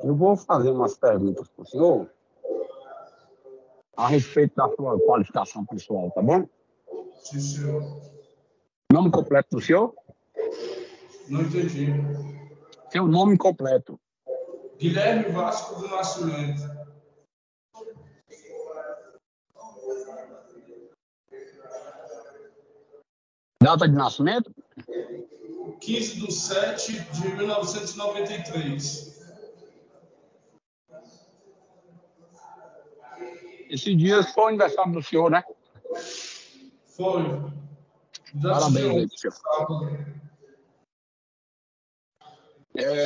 Eu vou fazer umas perguntas para o senhor a respeito da sua qualificação pessoal, tá bom? Sim, senhor. Nome completo do senhor? Não entendi. Seu nome completo. Guilherme Vasco do Nascimento. Data de nascimento? 15/7/1993. Esse dia foi o aniversário do senhor, né? Foi. Parabéns aí pro senhor. Sábado.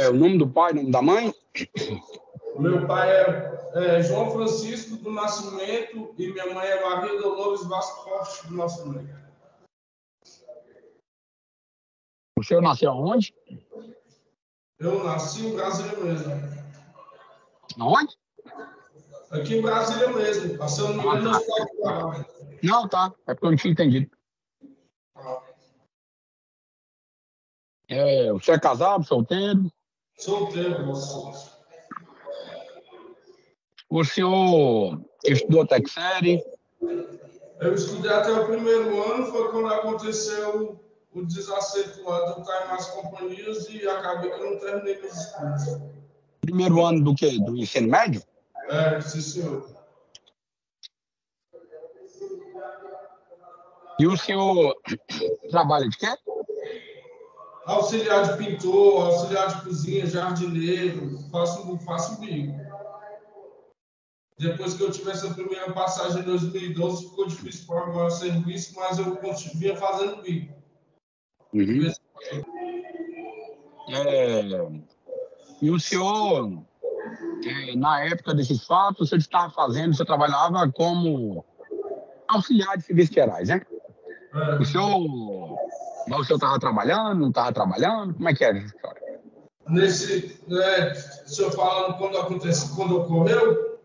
O nome do pai, nome da mãe? Meu pai é João Francisco do Nascimento e minha mãe é Maria Dolores Vasco Forte do Nascimento. O senhor nasceu onde? Eu nasci em Brasília mesmo. Onde? Aqui em Brasília mesmo, passando no meio da cidade. Não, tá. É porque eu não tinha entendido. O senhor é casado, solteiro? Solteiro, moço. O senhor estudou até que série? Eu estudei até o primeiro ano, foi quando aconteceu o desacerto lá de eu estar em mais companhias e acabei que eu não terminei meus estudos. Primeiro ano do quê? Do ensino médio? Sim, senhor. E o senhor trabalha de quê? Auxiliar de pintor, auxiliar de cozinha, jardineiro, faço bico. Depois que eu tive essa primeira passagem em 2012, ficou difícil para arrumar o serviço, mas eu vinha fazendo bico. Uhum. E o senhor, na época desses fatos, você trabalhava como auxiliar de serviços gerais, né? O senhor estava trabalhando, não estava trabalhando? Como é que era essa história? O senhor falando quando ocorreu?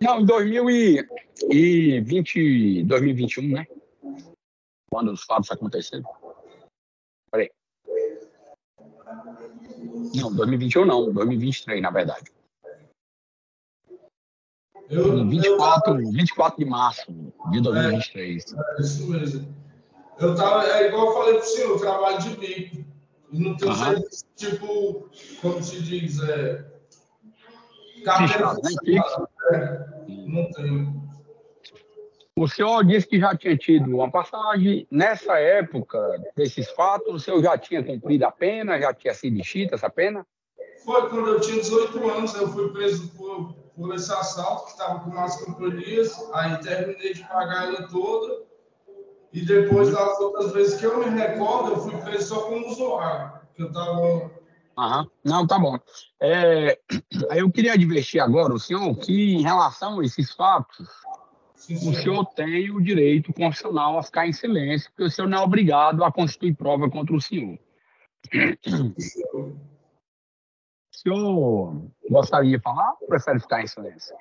Não, em 2021, né? Quando os fatos aconteceram. Peraí. Não, 2021 não, 2023, na verdade. 24 de março de 2023. Isso mesmo. Igual eu falei para o senhor, eu trabalho de bico. E não tenho serviço, tipo, como se diz, carteira fechada. Não tenho. O senhor disse que já tinha tido uma passagem. Nessa época desses fatos, o senhor já tinha cumprido a pena? Já tinha sido extinta essa pena? Foi quando eu tinha 18 anos, eu fui preso por esse assalto, que estava com umas companhias, aí terminei de pagar ela toda, e depois das outras vezes que eu me recordo, eu fui preso só como usuário, que eu estava... Não, tá bom. Aí eu queria advertir agora o senhor que, em relação a esses fatos, Sim, o senhor tem o direito constitucional a ficar em silêncio, porque o senhor não é obrigado a constituir prova contra o senhor. O senhor gostaria de falar ou prefere ficar em silêncio?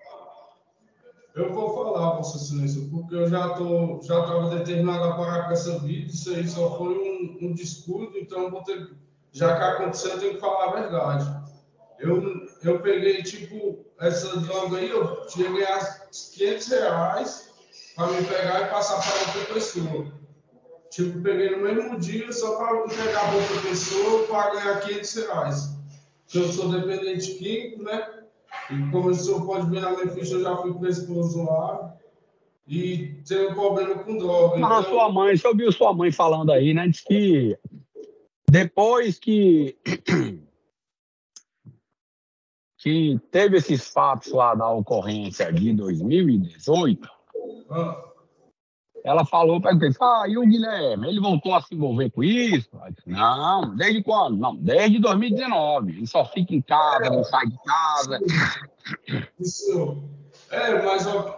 Eu vou falar, Vossa Excelência, porque eu já estava determinado a parar com essa vida, isso aí só foi um descuido, então já que aconteceu, eu tenho que falar a verdade. Eu peguei, tipo, essa droga aí, eu tinha que ganhar R$ 500 para me pegar e passar para outra pessoa. Tipo, peguei no mesmo dia só para entregar para outra pessoa para ganhar R$ 500. Porque eu sou dependente químico, né? E como o senhor pode ver na minha ficha, eu já fui preso por usuário e tenho um problema com droga. Mas a sua mãe, você ouviu sua mãe falando aí, né? Diz que depois que teve esses fatos lá da ocorrência de 2018, ela falou para ele, e o Guilherme, ele voltou a se envolver com isso? Disse, não, desde quando? Não, desde 2019. Ele só fica em casa, não sai de casa. Isso. Mas eu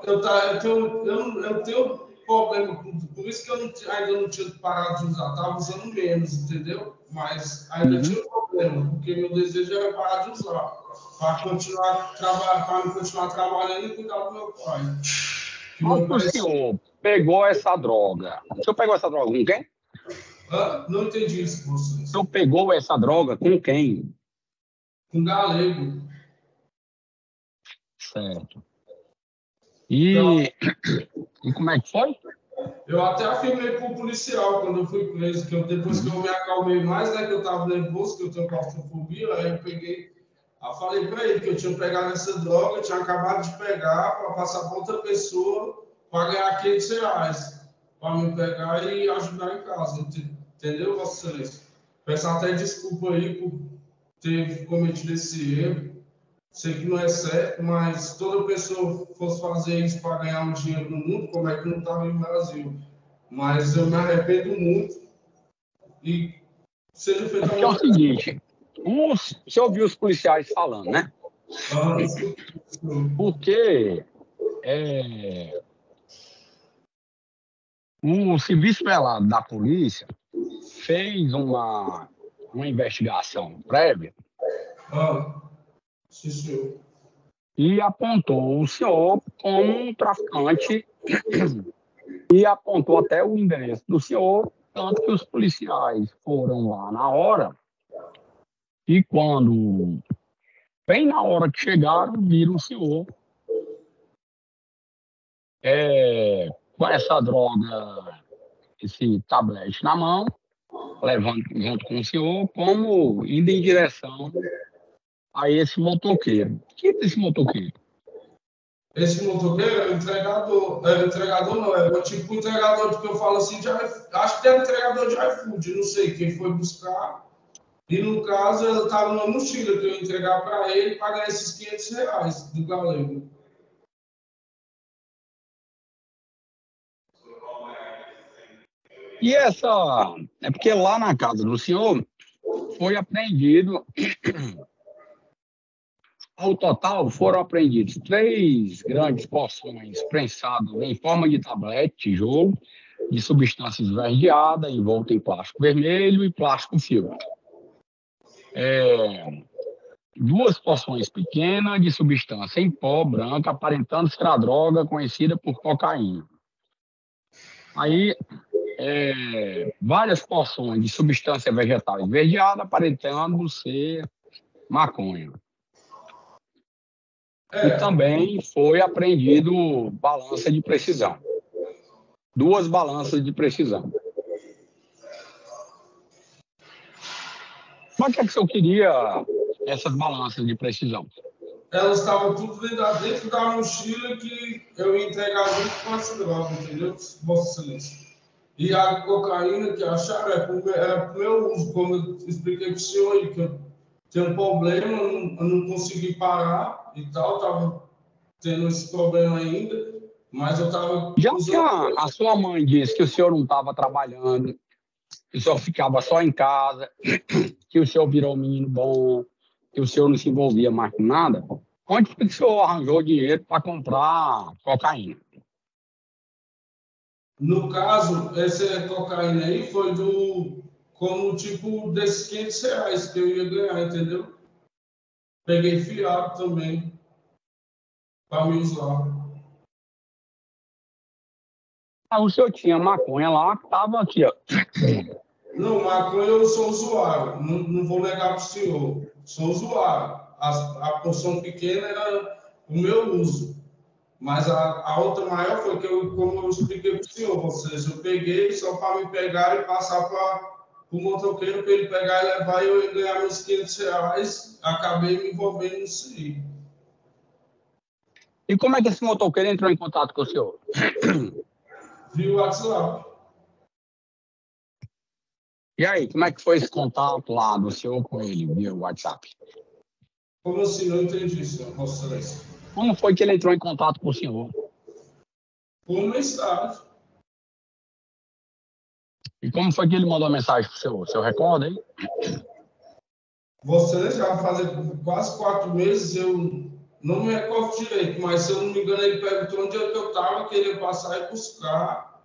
tenho problema com por isso que eu ainda não tinha parado de usar, estava usando menos, entendeu? Mas ainda tinha problema, porque meu desejo era parar de usar, para continuar trabalhando e cuidar do meu pai. Como o senhor pegou essa droga? O senhor pegou essa droga com quem? Não entendi isso, O senhor pegou essa droga com quem? Com galego. Certo. E como é que foi? Eu até afirmei para o policial quando eu fui preso, que depois que eu me acalmei mais, né, que eu estava nervoso, que eu tenho claustrofobia, aí eu peguei, aí falei para ele que eu tinha pegado essa droga, eu tinha acabado de pegar para passar para outra pessoa para ganhar R$ 500, para me pegar e ajudar em casa, entendeu, Vossa Excelência? Peço até desculpa aí por ter cometido esse erro. Sei que não é certo, mas se toda pessoa fosse fazer isso para ganhar um dinheiro no mundo, como é que não estava no Brasil? Mas eu me arrependo muito e seja É feita porque é o uma... seguinte, você ouviu os policiais falando, né? Ah, Porque o serviço velado da polícia fez uma investigação prévia sim, senhor. e apontou o senhor como um traficante e apontou até o endereço do senhor, tanto que os policiais foram lá na hora e quando, bem na hora que chegaram, viram o senhor com essa droga, esse tablete na mão, levando junto com o senhor, como indo em direção a esse motoqueiro. Que é esse motoqueiro? Esse motoqueiro era entregador não, era tipo entregador que eu falo assim, acho que era entregador de iFood, não sei quem foi buscar. E no caso, eu estava numa mochila que eu ia entregar para ele para ganhar esses R$ 500 do galego. E essa. É porque lá na casa do senhor foi apreendido. Ao total, foram apreendidos 3 grandes porções prensadas em forma de tablete, tijolo, de substâncias esverdeadas, envolta em plástico vermelho e plástico filtro. 2 porções pequenas de substância em pó branca, aparentando ser a droga conhecida por cocaína. Aí, várias porções de substância vegetal esverdeada, aparentando ser maconha. E também foi apreendido balança de precisão. 2 balanças de precisão. Mas o que é que o senhor queria essas balanças de precisão? Elas estavam tudo dentro da mochila que eu ia entregar junto com essa droga, entendeu? Vossa Excelência. E a cocaína que acharam era para o meu uso, como eu expliquei para o senhor aí, que eu tenho um problema, eu não consegui parar e tal, estava tendo esse problema ainda, mas eu estava Já que usando. a sua mãe disse que o senhor não estava trabalhando, que o senhor ficava só em casa, que o senhor virou um menino bom, que o senhor não se envolvia mais com nada, onde foi que o senhor arranjou dinheiro para comprar cocaína? No caso, essa cocaína aí foi como tipo desses R$ 500 que eu ia ganhar, entendeu? Peguei fiado também para me usar. Ah, o senhor tinha maconha lá, que estava aqui, ó. Não, maconha eu sou usuário, não vou negar para o senhor. Sou usuário. A porção pequena era o meu uso. Mas a outra maior foi que como eu expliquei para o senhor, ou seja, eu peguei só para me pegar e passar para o motoqueiro para ele pegar e levar e eu ia ganhar meus R$ 500, acabei me envolvendo nisso aí. E como é que esse motoqueiro entrou em contato com o senhor? Via o WhatsApp. E aí, como é que foi esse contato lá do senhor com ele via WhatsApp? Como assim? Não entendi, senhor, Vossa Excelência. Como foi que ele entrou em contato com o senhor? Por mensagem. E como foi que ele mandou a mensagem para o senhor? O senhor recorda aí? Você já faz quase 4 meses, eu não me recordo direito, mas se eu não me engano, ele perguntou onde é que eu estava, queria passar e buscar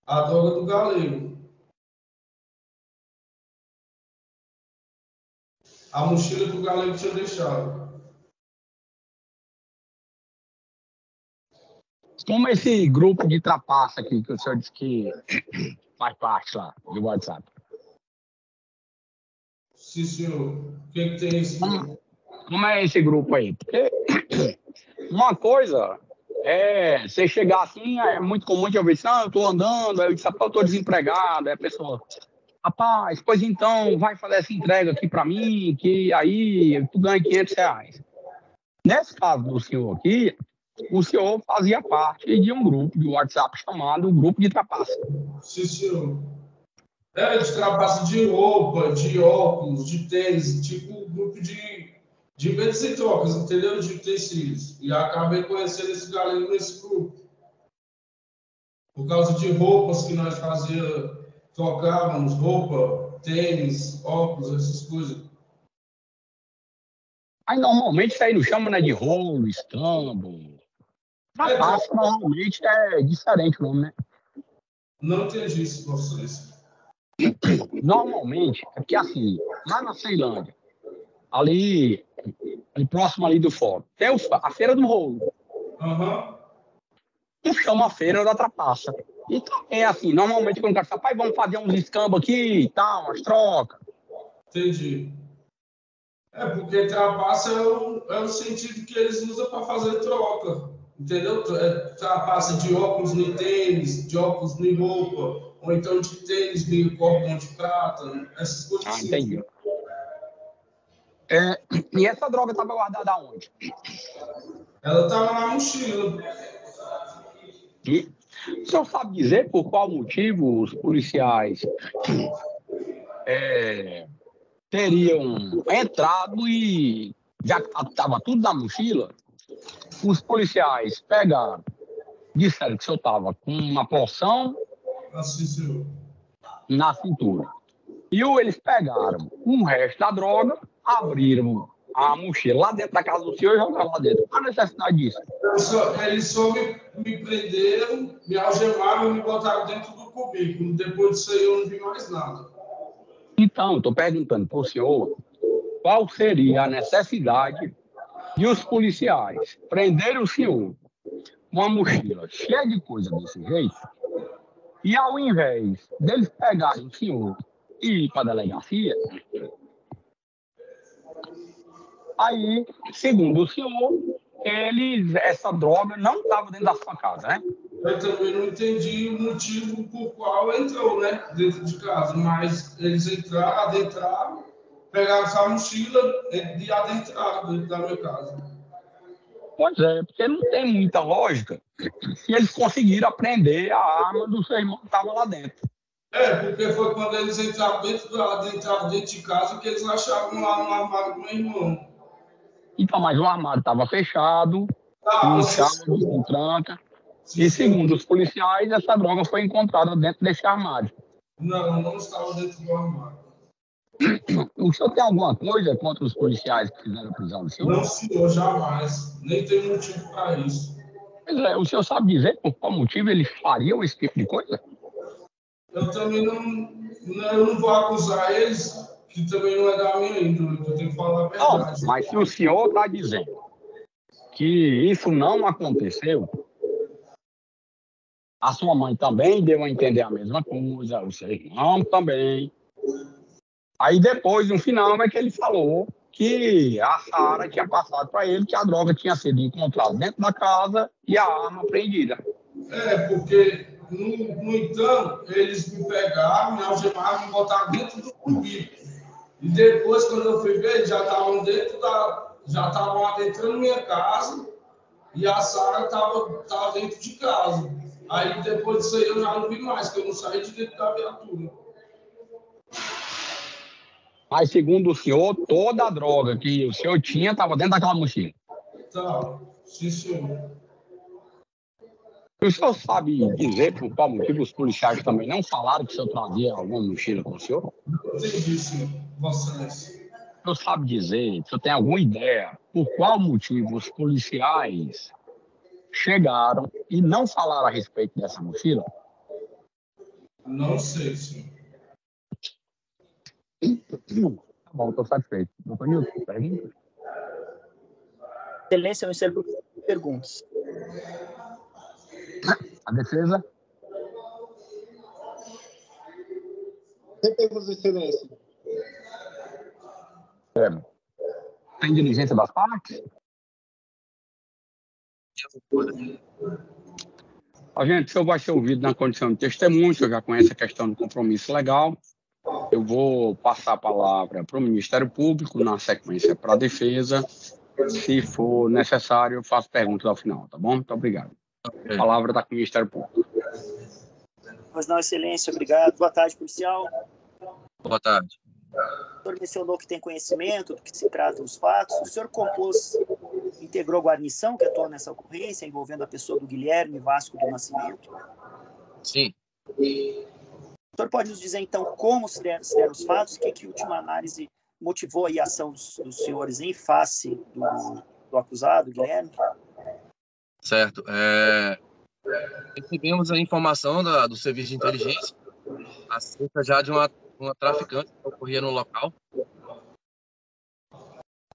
a droga do galego. A mochila que o galego tinha deixado. Como esse grupo de trapaça aqui que o senhor disse que faz parte lá do WhatsApp? Sim, senhor. O que tem isso? Como é esse grupo aí? Porque Uma coisa é você chegar assim, é muito comum de ouvir assim, eu tô andando, aí eu disse, rapaz, eu tô desempregado, aí a pessoa, rapaz, pois então, vai fazer essa entrega aqui para mim, que aí tu ganha R$ 500. Nesse caso do senhor aqui, o senhor fazia parte de um grupo de WhatsApp chamado Grupo de Trapaça. Sim, senhor. É, de trapaça de roupa, de óculos, de tênis, tipo um grupo de vendas e trocas, entendeu? De tecidos. E acabei conhecendo esse galera nesse grupo. Por causa de roupas que nós trocávamos roupa, tênis, óculos, essas coisas. Aí normalmente isso aí não chama, né, de rolo, escambo. É, Trapaça normalmente é diferente o nome, né? não entendi isso pra vocês. Normalmente, é porque assim, lá na Ceilândia, ali próximo ali do fórum, tem a Feira do Rolo, Aham, que chama a Feira da Trapaça. E também, assim, normalmente quando o cara fala, pai, vamos fazer uns escambos aqui e tal, umas trocas. entendi. É porque trapaça é o sentido que eles usam para fazer troca. Entendeu? Trapaça de óculos no tênis, de óculos no roupa, ou então de tênis no cordão de prata, essas coisas Ah, assim. entendi. É, e essa droga estava guardada onde? Ela estava na mochila. E o senhor sabe dizer por qual motivo os policiais teriam entrado e já que estava tudo na mochila, os policiais pegaram, disseram que o senhor estava com uma porção Assim, senhor. na cintura. E eles pegaram o resto da droga, abriram a mochila lá dentro da casa do senhor e jogaram lá dentro. Qual a necessidade disso? Eles só me prenderam, me algemaram e me botaram dentro do cubículo. Depois disso aí eu não vi mais nada. Então, estou perguntando para o senhor qual seria a necessidade de os policiais prenderem o senhor com uma mochila cheia de coisa desse jeito e, ao invés deles pegarem o senhor e ir para a delegacia, aí, segundo o senhor, essa droga não estava dentro da sua casa, né? Eu também não entendi o motivo por qual entrou, né, dentro de casa, mas eles entraram, adentraram, pegaram essa mochila e adentraram dentro da minha casa. Pois é, porque não tem muita lógica se eles conseguiram apreender a arma do seu irmão que estava lá dentro. É, porque foi quando eles adentraram dentro de casa que eles acharam lá no armário do meu irmão. Então, mas o armário estava fechado, Ah, com você chave, com tranca, se e senhor. segundo os policiais, essa droga foi encontrada dentro desse armário. Não, não estava dentro do armário. O senhor tem alguma coisa contra os policiais que fizeram a prisão do senhor? Não, senhor, jamais. Nem tem motivo para isso. Pois é, o senhor sabe dizer por qual motivo eles fariam esse tipo de coisa? Eu também eu não vou acusar eles, que também não é da minha índole, eu tenho que falar a Não, verdade. mas se o senhor está dizendo que isso não aconteceu, a sua mãe também deu a entender a mesma coisa, o seu irmão também. Aí depois, no final, é que ele falou que a Sara tinha passado para ele que a droga tinha sido encontrada dentro da casa e a arma apreendida. É, porque, no entanto, eles me pegaram, me algemaram, me botaram dentro do cubículo. E depois, quando eu fui ver, eles já estavam adentrando minha casa e a Sara estava dentro de casa. Aí depois disso aí eu já não vi mais, porque eu não saí de dentro da viatura. Mas, segundo o senhor, toda a droga que o senhor tinha estava dentro daquela mochila. Tá, sim, senhor. O senhor sabe dizer por qual motivo os policiais também não falaram que o senhor trazia alguma mochila com o senhor? Entendi, senhor. Vossa Excelência. O senhor sabe dizer, o senhor tem alguma ideia por qual motivo os policiais chegaram e não falaram a respeito dessa mochila? Não sei, senhor. Tá bom, estou satisfeito. Doutor Nilton, pergunta? Excelência, eu encerro perguntas. A defesa? Sem perguntas, Excelência. Tem diligência das partes? A gente, o senhor vai ser ouvido na condição de testemunho, o senhor já conhece a questão do compromisso legal. Eu vou passar a palavra para o Ministério Público, na sequência para a defesa. Se for necessário, eu faço perguntas ao final, tá bom? Muito obrigado. A palavra está com o Ministério Público. Pois não, excelência, obrigado. Boa tarde, policial. Boa tarde. O senhor mencionou que tem conhecimento do que se tratam os fatos. O senhor integrou guarnição que atuou nessa ocorrência, envolvendo a pessoa do Guilherme Vasco do Nascimento? Sim. O senhor pode nos dizer, então, como se deram os fatos, o que, em última análise, motivou aí a ação dos senhores em face do acusado, Guilherme? Certo. Recebemos a informação do Serviço de Inteligência acerca já de uma traficante que ocorria no local.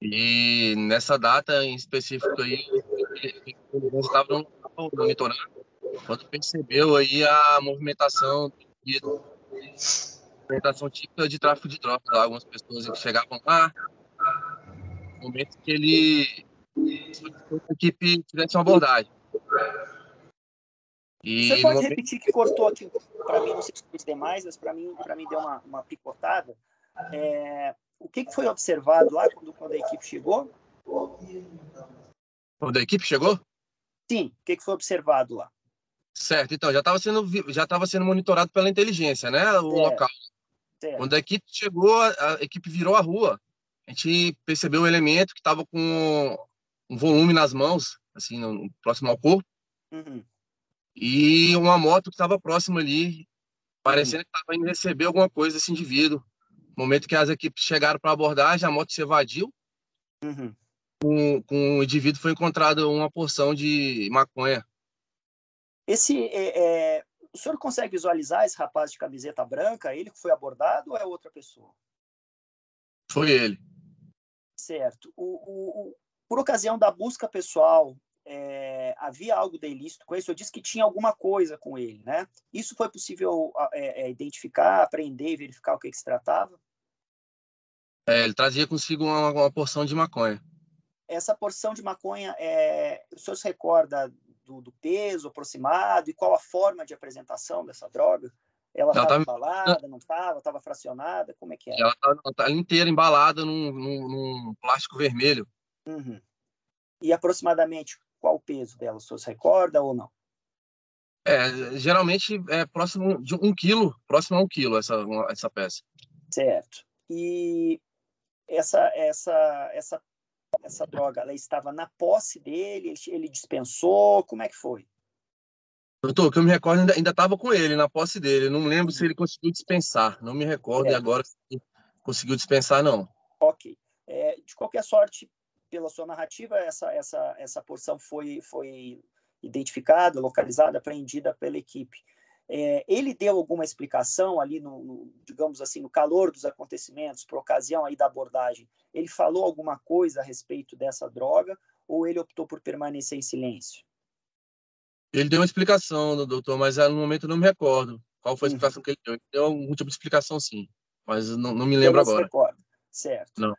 E nessa data em específico aí, eles estavam monitorando quando percebeu aí a movimentação típica de tráfico de drogas. Algumas pessoas que chegavam lá, no momento que ele solicitou que a equipe fizesse uma abordagem. Você pode repetir que cortou aqui para mim, não sei se foi demais, mas para mim deu uma picotada. O que foi observado lá quando a equipe chegou? Quando a equipe chegou? Sim, o que foi observado lá? Certo, então já estava sendo monitorado pela inteligência, né? O local. Certo. Quando a equipe chegou, a equipe virou a rua. A gente percebeu um elemento que estava com um volume nas mãos, assim, próximo ao corpo. Uhum. E uma moto que estava próxima ali, parecendo que estava indo receber alguma coisa desse indivíduo. No momento que as equipes chegaram para abordagem, a moto se evadiu. Uhum. Com o indivíduo foi encontrada uma porção de maconha. O senhor consegue visualizar esse rapaz de camiseta branca? Ele que foi abordado ou é outra pessoa? Foi ele. Certo. Por ocasião da busca pessoal, havia algo de ilícito com ele? O senhor disse que tinha alguma coisa com ele, né? Isso foi possível identificar, apreender e verificar o que se tratava? Ele trazia consigo uma porção de maconha. Essa porção de maconha, o senhor se recorda do peso aproximado e qual a forma de apresentação dessa droga? Ela estava embalada, não estava? Estava fracionada? Como é que é? Ela está inteira embalada num plástico vermelho. Uhum. E aproximadamente qual o peso dela? O senhor se recorda ou não? Geralmente é próximo de 1 quilo, próximo a 1 quilo essa peça. Certo. E essa droga, ela estava na posse dele? Ele dispensou? Como é que foi? Doutor, que eu me recordo, ainda estava com ele, na posse dele. Eu não lembro se ele conseguiu dispensar. Não me recordo agora se conseguiu dispensar, não. Ok. De qualquer sorte, pela sua narrativa, essa porção foi identificada, localizada, apreendida pela equipe. Ele deu alguma explicação ali, digamos assim, no calor dos acontecimentos, por ocasião aí da abordagem? Ele falou alguma coisa a respeito dessa droga ou ele optou por permanecer em silêncio? Ele deu uma explicação, doutor, mas no momento eu não me recordo qual foi a explicação que ele deu. Ele deu algum tipo de explicação, sim, mas não me lembro agora. Não se recorda, certo. Não.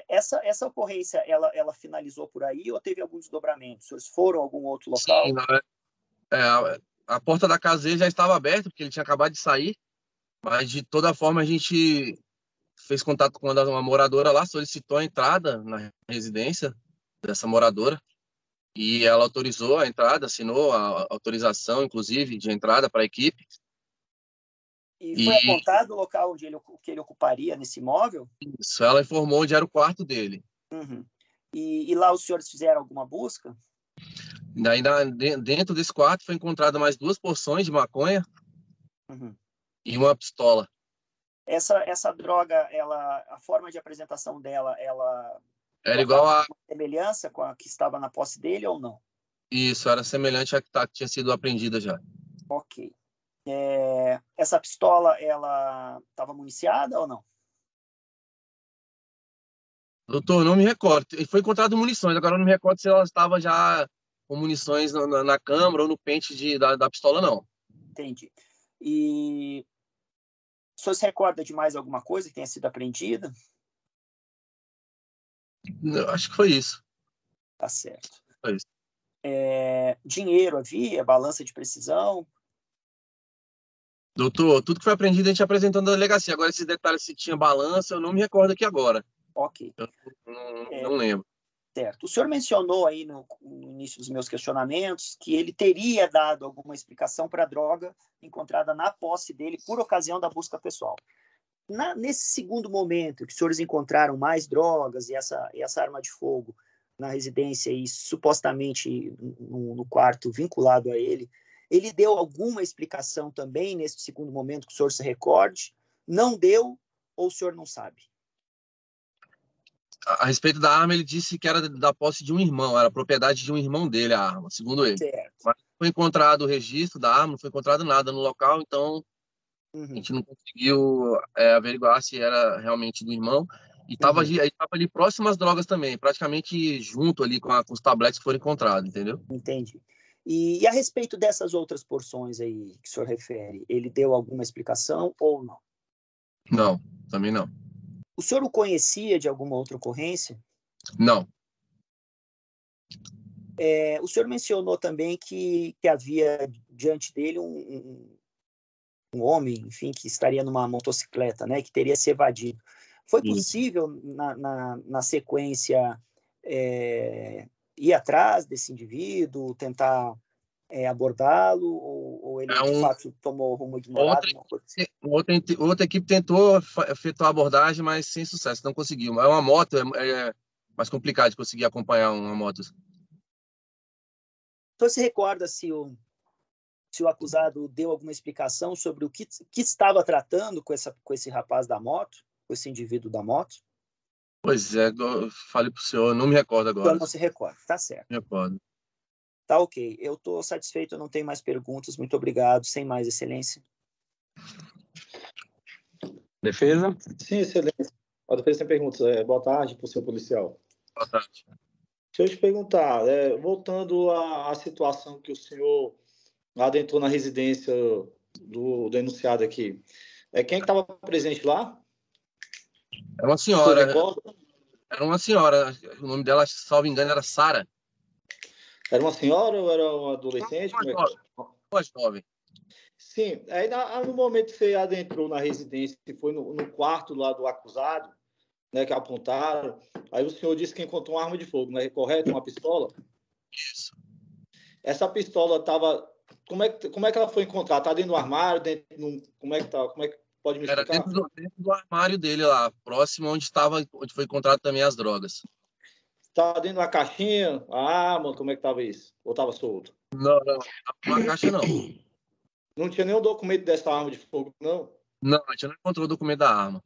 Essa ocorrência, ela finalizou por aí ou teve algum desdobramento? Os senhores foram a algum outro local? Sim, a porta da casa dele já estava aberta, porque ele tinha acabado de sair, mas de toda forma a gente fez contato com uma moradora lá, solicitou a entrada na residência dessa moradora e ela autorizou a entrada, assinou a autorização, inclusive, de entrada para a equipe. E foi apontado o local que ele ocuparia nesse imóvel? Isso, ela informou onde era o quarto dele. Uhum. E lá os senhores fizeram alguma busca? Ainda dentro desse quarto foi encontrada mais 2 porções de maconha e uma pistola. Essa droga, a forma de apresentação dela, era igual a semelhança com a que estava na posse dele ou não? Isso, era semelhante à que tinha sido apreendida já. Ok. Essa pistola, ela estava municiada ou não? Doutor, não me recordo. Foi encontrado munições, agora eu não me recordo se ela estava já com munições na câmara ou no pente da pistola, não. Entendi. E o senhor se recorda de mais alguma coisa que tenha sido apreendida? Eu acho que foi isso. Tá certo. Foi isso. Dinheiro havia, balança de precisão? Doutor, tudo que foi aprendido a gente apresentou na delegacia. Agora, esses detalhes, se tinha balança, eu não me recordo aqui agora. Ok. Eu não lembro. Certo. O senhor mencionou aí no início dos meus questionamentos que ele teria dado alguma explicação para a droga encontrada na posse dele por ocasião da busca pessoal. Nesse segundo momento, que os senhores encontraram mais drogas e essa arma de fogo na residência e supostamente no quarto vinculado a ele, ele deu alguma explicação também nesse segundo momento que o senhor se recorde? Não deu ou o senhor não sabe? A respeito da arma, ele disse que era da posse de um irmão, era propriedade de um irmão dele, a arma, segundo ele. Certo. Mas foi encontrado o registro da arma, não foi encontrado nada no local, então a gente não conseguiu averiguar se era realmente do irmão. E estava ali próximo às drogas também, praticamente junto ali com os tabletes que foram encontrados, entendeu? Entendi. E a respeito dessas outras porções aí que o senhor refere, ele deu alguma explicação ou não? Não, também não. O senhor o conhecia de alguma outra ocorrência? Não. O senhor mencionou também que havia diante dele um homem, enfim, que estaria numa motocicleta, né, que teria se evadido. Foi possível, na sequência, ir atrás desse indivíduo, tentar abordá-lo, ou ele, de fato, tomou rumo ignorado? Outra equipe tentou efetuar a abordagem, mas sem sucesso, não conseguiu. É uma moto, é mais complicado de conseguir acompanhar uma moto. Então, você recorda se o acusado deu alguma explicação sobre o que estava tratando com esse rapaz da moto, com esse indivíduo da moto? Pois é, eu falei para o senhor, não me recordo agora. Então, não se recorda, tá certo. Me recordo. Tá ok. Eu estou satisfeito, eu não tenho mais perguntas. Muito obrigado. Sem mais, Excelência. Defesa? Sim, Excelência. A defesa tem perguntas. Boa tarde para o senhor policial. Boa tarde. Deixa eu te perguntar, voltando à situação que o senhor adentrou na residência do denunciado aqui, quem estava presente lá? Era uma senhora. Era uma senhora. O nome dela, salvo engano, era Sara. Era uma senhora ou era uma adolescente? Uma jovem. Sim. Aí, no momento que você adentrou na residência, que foi no quarto lá do acusado, né, que apontaram, aí o senhor disse que encontrou uma arma de fogo, não é correto? Uma pistola? Isso. Essa pistola estava... Como é que ela foi encontrada? Está dentro do armário? Como é que tá? Como é que pode me explicar? Era dentro do armário dele lá, próximo onde foi encontrado também as drogas. Estava dentro da caixinha? A arma? Como é que estava isso? Ou estava solto? Não. Na caixa, não. Não tinha nenhum documento dessa arma de fogo, não? Não, a gente não encontrou o documento da arma.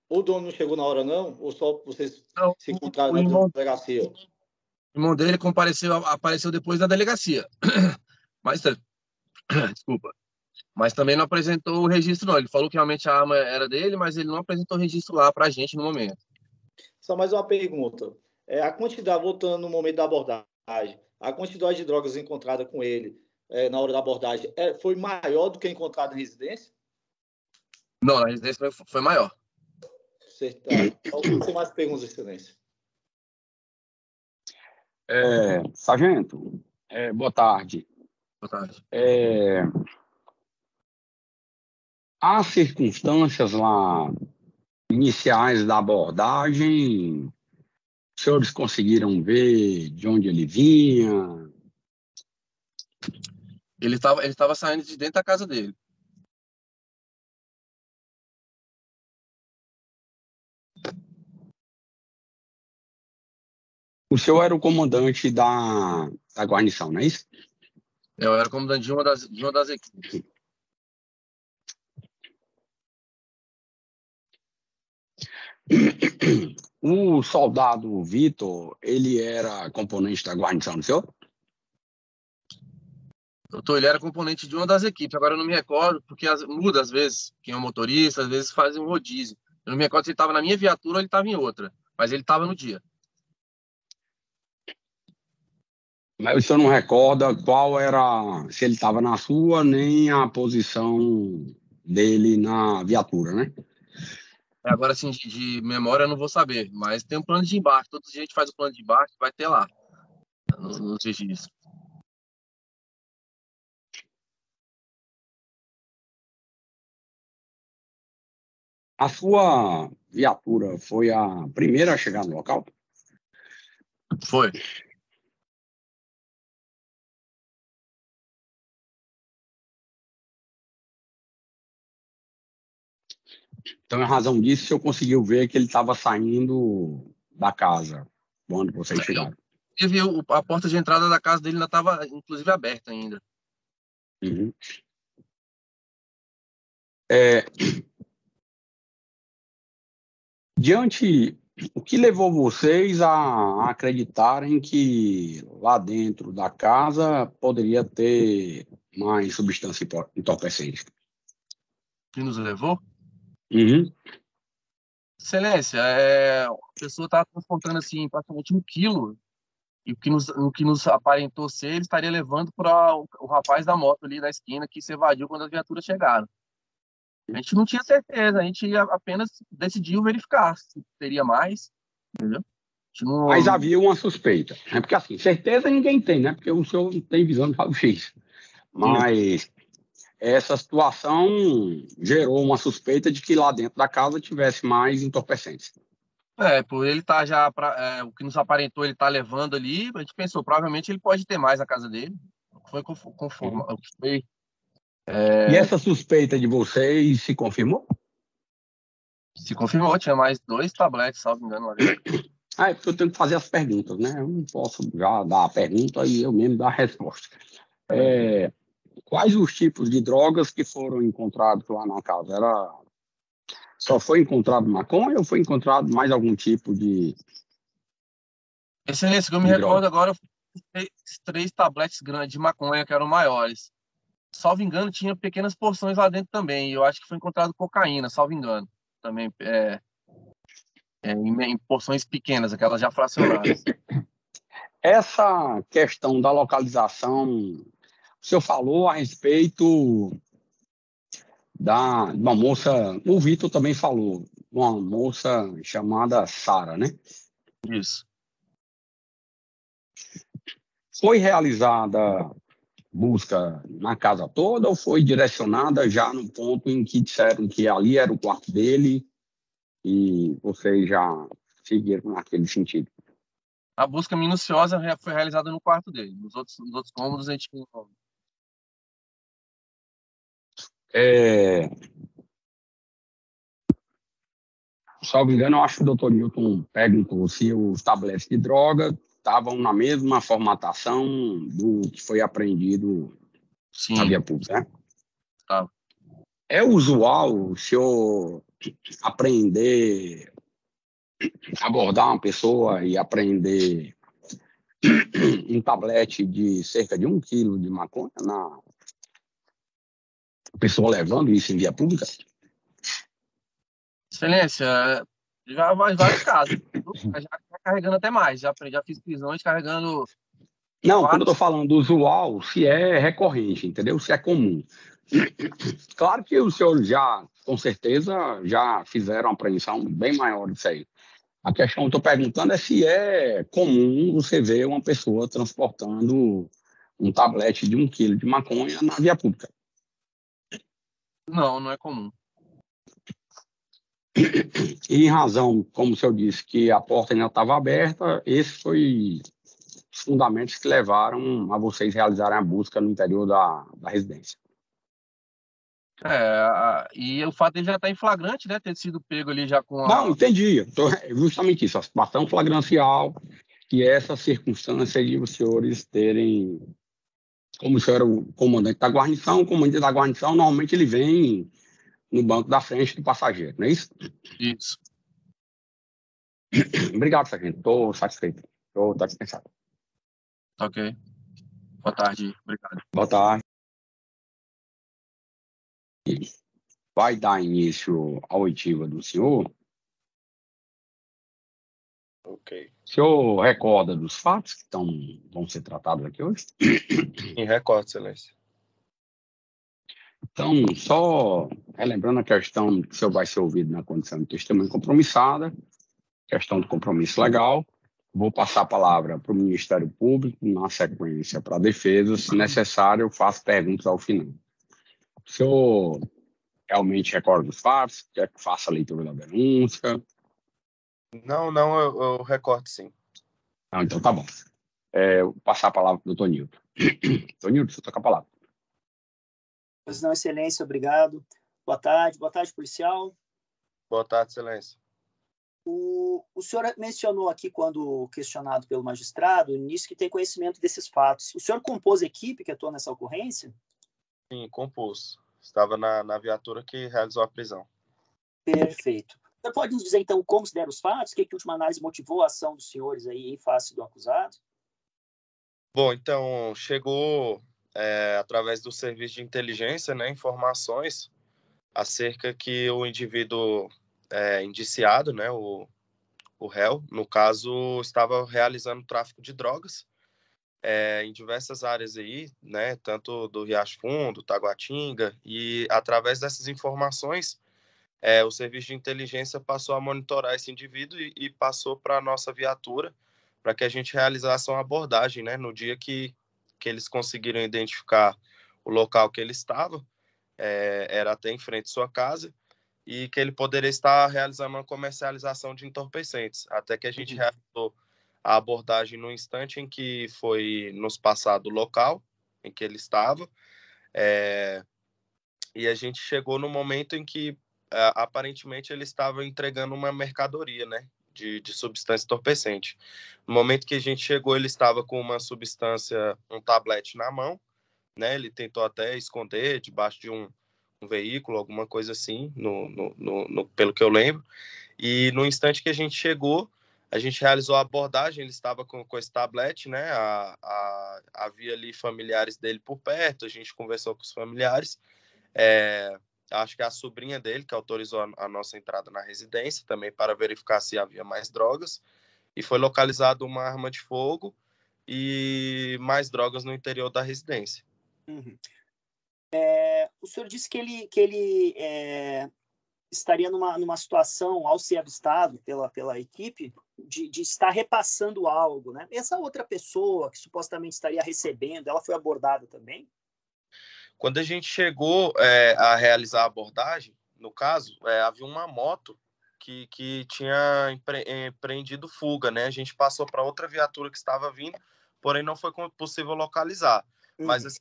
O dono não chegou na hora, não? Ou só vocês se encontraram na delegacia? O irmão dele apareceu depois da delegacia. Mas, desculpa. Mas também não apresentou o registro, não. Ele falou que realmente a arma era dele, mas ele não apresentou o registro lá pra gente no momento. Só mais uma pergunta. A quantidade, voltando no momento da abordagem, a quantidade de drogas encontrada com ele na hora da abordagem foi maior do que encontrada na residência? Não, na residência foi maior. Certo. Então, sem mais perguntas, Excelência. Sargento, boa tarde. Boa tarde. Há circunstâncias lá iniciais da abordagem, os senhores conseguiram ver de onde ele vinha? Ele estava saindo de dentro da casa dele. O senhor era o comandante da guarnição, não é isso? Eu era comandante de uma das equipes. O soldado Vitor, ele era componente da guarnição, não senhor? Doutor, ele era componente de uma das equipes. Agora eu não me recordo, porque muda às vezes quem é o motorista, às vezes fazem um rodízio. Eu não me recordo se ele estava na minha viatura ou ele estava em outra, mas ele estava no dia. Mas o senhor não recorda qual era, se ele estava na sua, nem a posição dele na viatura, né? Agora, assim, de memória eu não vou saber, mas tem um plano de embarque. Todo dia a gente faz o plano de embarque, vai ter lá. nos registros. A sua viatura foi a primeira a chegar no local? Foi. Então, em razão disso, o senhor conseguiu ver que ele estava saindo da casa quando vocês chegaram. A porta de entrada da casa dele ainda estava, inclusive, aberta ainda. Uhum. O que levou vocês a acreditarem que lá dentro da casa poderia ter mais substância entorpecente? Que nos levou? Uhum. Excelência, a pessoa estava transportando assim, praticamente 1 quilo, e o que nos aparentou ser, ele estaria levando para o rapaz da moto ali da esquina que se evadiu quando as viaturas chegaram. A gente não tinha certeza, a gente apenas decidiu verificar se teria mais, entendeu? Não... Mas havia uma suspeita, né? Porque assim, certeza ninguém tem, né? Porque o senhor tem visão de raio-x. Mas essa situação gerou uma suspeita de que lá dentro da casa tivesse mais entorpecentes. Por ele estar o que nos aparentou ele estar levando ali, a gente pensou, provavelmente ele pode ter mais na casa dele. Foi conforme. E essa suspeita de vocês se confirmou? Se confirmou, tinha mais 2 tabletes, salvo engano, lá dentro. É porque eu tenho que fazer as perguntas, né? Eu não posso já dar a pergunta e eu mesmo dar a resposta. Quais os tipos de drogas que foram encontrados lá na casa? Só foi encontrado maconha ou foi encontrado mais algum tipo de... Excelência, que eu me recordo agora, 3 tabletes grandes de maconha que eram maiores. Salvo engano, tinha pequenas porções lá dentro também. Eu acho que foi encontrado cocaína, salvo engano. Também em porções pequenas, aquelas já fracionadas. Essa questão da localização, o senhor falou a respeito de uma moça, o Vitor também falou, uma moça chamada Sara, né? Isso. Foi realizada busca na casa toda ou foi direcionada já no ponto em que disseram que ali era o quarto dele e vocês já seguiram naquele sentido? A busca minuciosa foi realizada no quarto dele. Nos outros cômodos a gente... Salvo engano, eu acho que o Dr. Newton perguntou se os tabletes de droga estavam na mesma formatação do que foi apreendido na via pública, né? Tá. É usual o senhor abordar uma pessoa e apreender um tablete de cerca de 1 quilo de maconha na pessoa levando isso em via pública? Excelência, já vai vários casos. Já carregando até mais. Já fiz prisões carregando... Não, quando eu estou falando usual, se é recorrente, entendeu? Se é comum. Claro que os senhores já, com certeza, já fizeram uma apreensão bem maior disso aí. A questão que eu estou perguntando é se é comum você ver uma pessoa transportando um tablete de 1 quilo de maconha na via pública. Não, não é comum. E em razão, como o senhor disse, que a porta ainda estava aberta, esses foram os fundamentos que levaram a vocês realizarem a busca no interior da residência. E o fato dele já estar em flagrante, né? Ter sido pego ali já com a... Não, entendi. Justamente isso, a situação flagrancial e essa circunstância de os senhores terem... Como o senhor era o comandante da guarnição, o comandante da guarnição, normalmente ele vem no banco da frente do passageiro, não é isso? Isso. Obrigado, sargento. Estou satisfeito. Estou dispensado. Ok. Boa tarde. Obrigado. Boa tarde. Vai dar início à oitiva do senhor. Ok. O senhor recorda dos fatos que vão ser tratados aqui hoje? Em recordo, excelência. Então, só relembrando a questão que o senhor vai ser ouvido na condição de testemunha compromissada, questão do compromisso legal, Vou passar a palavra para o Ministério Público, na sequência para a defesa. Se necessário, eu faço perguntas ao final. O senhor realmente recorda os fatos? Quer que faça a leitura da denúncia? Não, eu recordo sim. Não, então tá bom. Vou passar a palavra para o doutor Nilton. Doutor Nilton, você toca a palavra. Pois não, excelência, obrigado. Boa tarde, policial. Boa tarde, excelência. O senhor mencionou aqui, quando questionado pelo magistrado, no início, que tem conhecimento desses fatos. O senhor compôs a equipe que atuou nessa ocorrência? Sim, compus. Estava na viatura que realizou a prisão. Perfeito. Você pode nos dizer, então, como se deram os fatos? O que a última análise motivou a ação dos senhores aí em face do acusado? Bom, então, chegou, através do serviço de inteligência, né, informações acerca que o indivíduo indiciado, né, o réu, no caso, estava realizando tráfico de drogas em diversas áreas aí, né, tanto do Riacho Fundo, Taguatinga, e através dessas informações, o serviço de inteligência passou a monitorar esse indivíduo e passou para a nossa viatura para que a gente realizasse uma abordagem, né, no dia que eles conseguiram identificar o local que ele estava, era até em frente à sua casa, e que ele poderia estar realizando uma comercialização de entorpecentes, até que a gente realizou a abordagem no instante em que foi nos passado o local em que ele estava, e a gente chegou no momento em que aparentemente ele estava entregando uma mercadoria, né, de substância entorpecente. No momento que a gente chegou, ele estava com uma substância, um tablete na mão, né, ele tentou até esconder debaixo de um veículo, alguma coisa assim, pelo que eu lembro. E no instante que a gente chegou, a gente realizou a abordagem, ele estava com esse tablete, né? Havia ali familiares dele por perto, a gente conversou com os familiares. Acho que a sobrinha dele que autorizou a nossa entrada na residência também para verificar se havia mais drogas. E foi localizado uma arma de fogo e mais drogas no interior da residência. Uhum. O senhor disse que ele estaria numa situação, ao ser avistado pela equipe, de estar repassando algo, né? Essa outra pessoa que supostamente estaria recebendo, ela foi abordada também? Quando a gente chegou a realizar a abordagem, no caso, havia uma moto que tinha empreendido fuga, né? A gente passou para outra viatura que estava vindo, porém não foi possível localizar. Mas assim,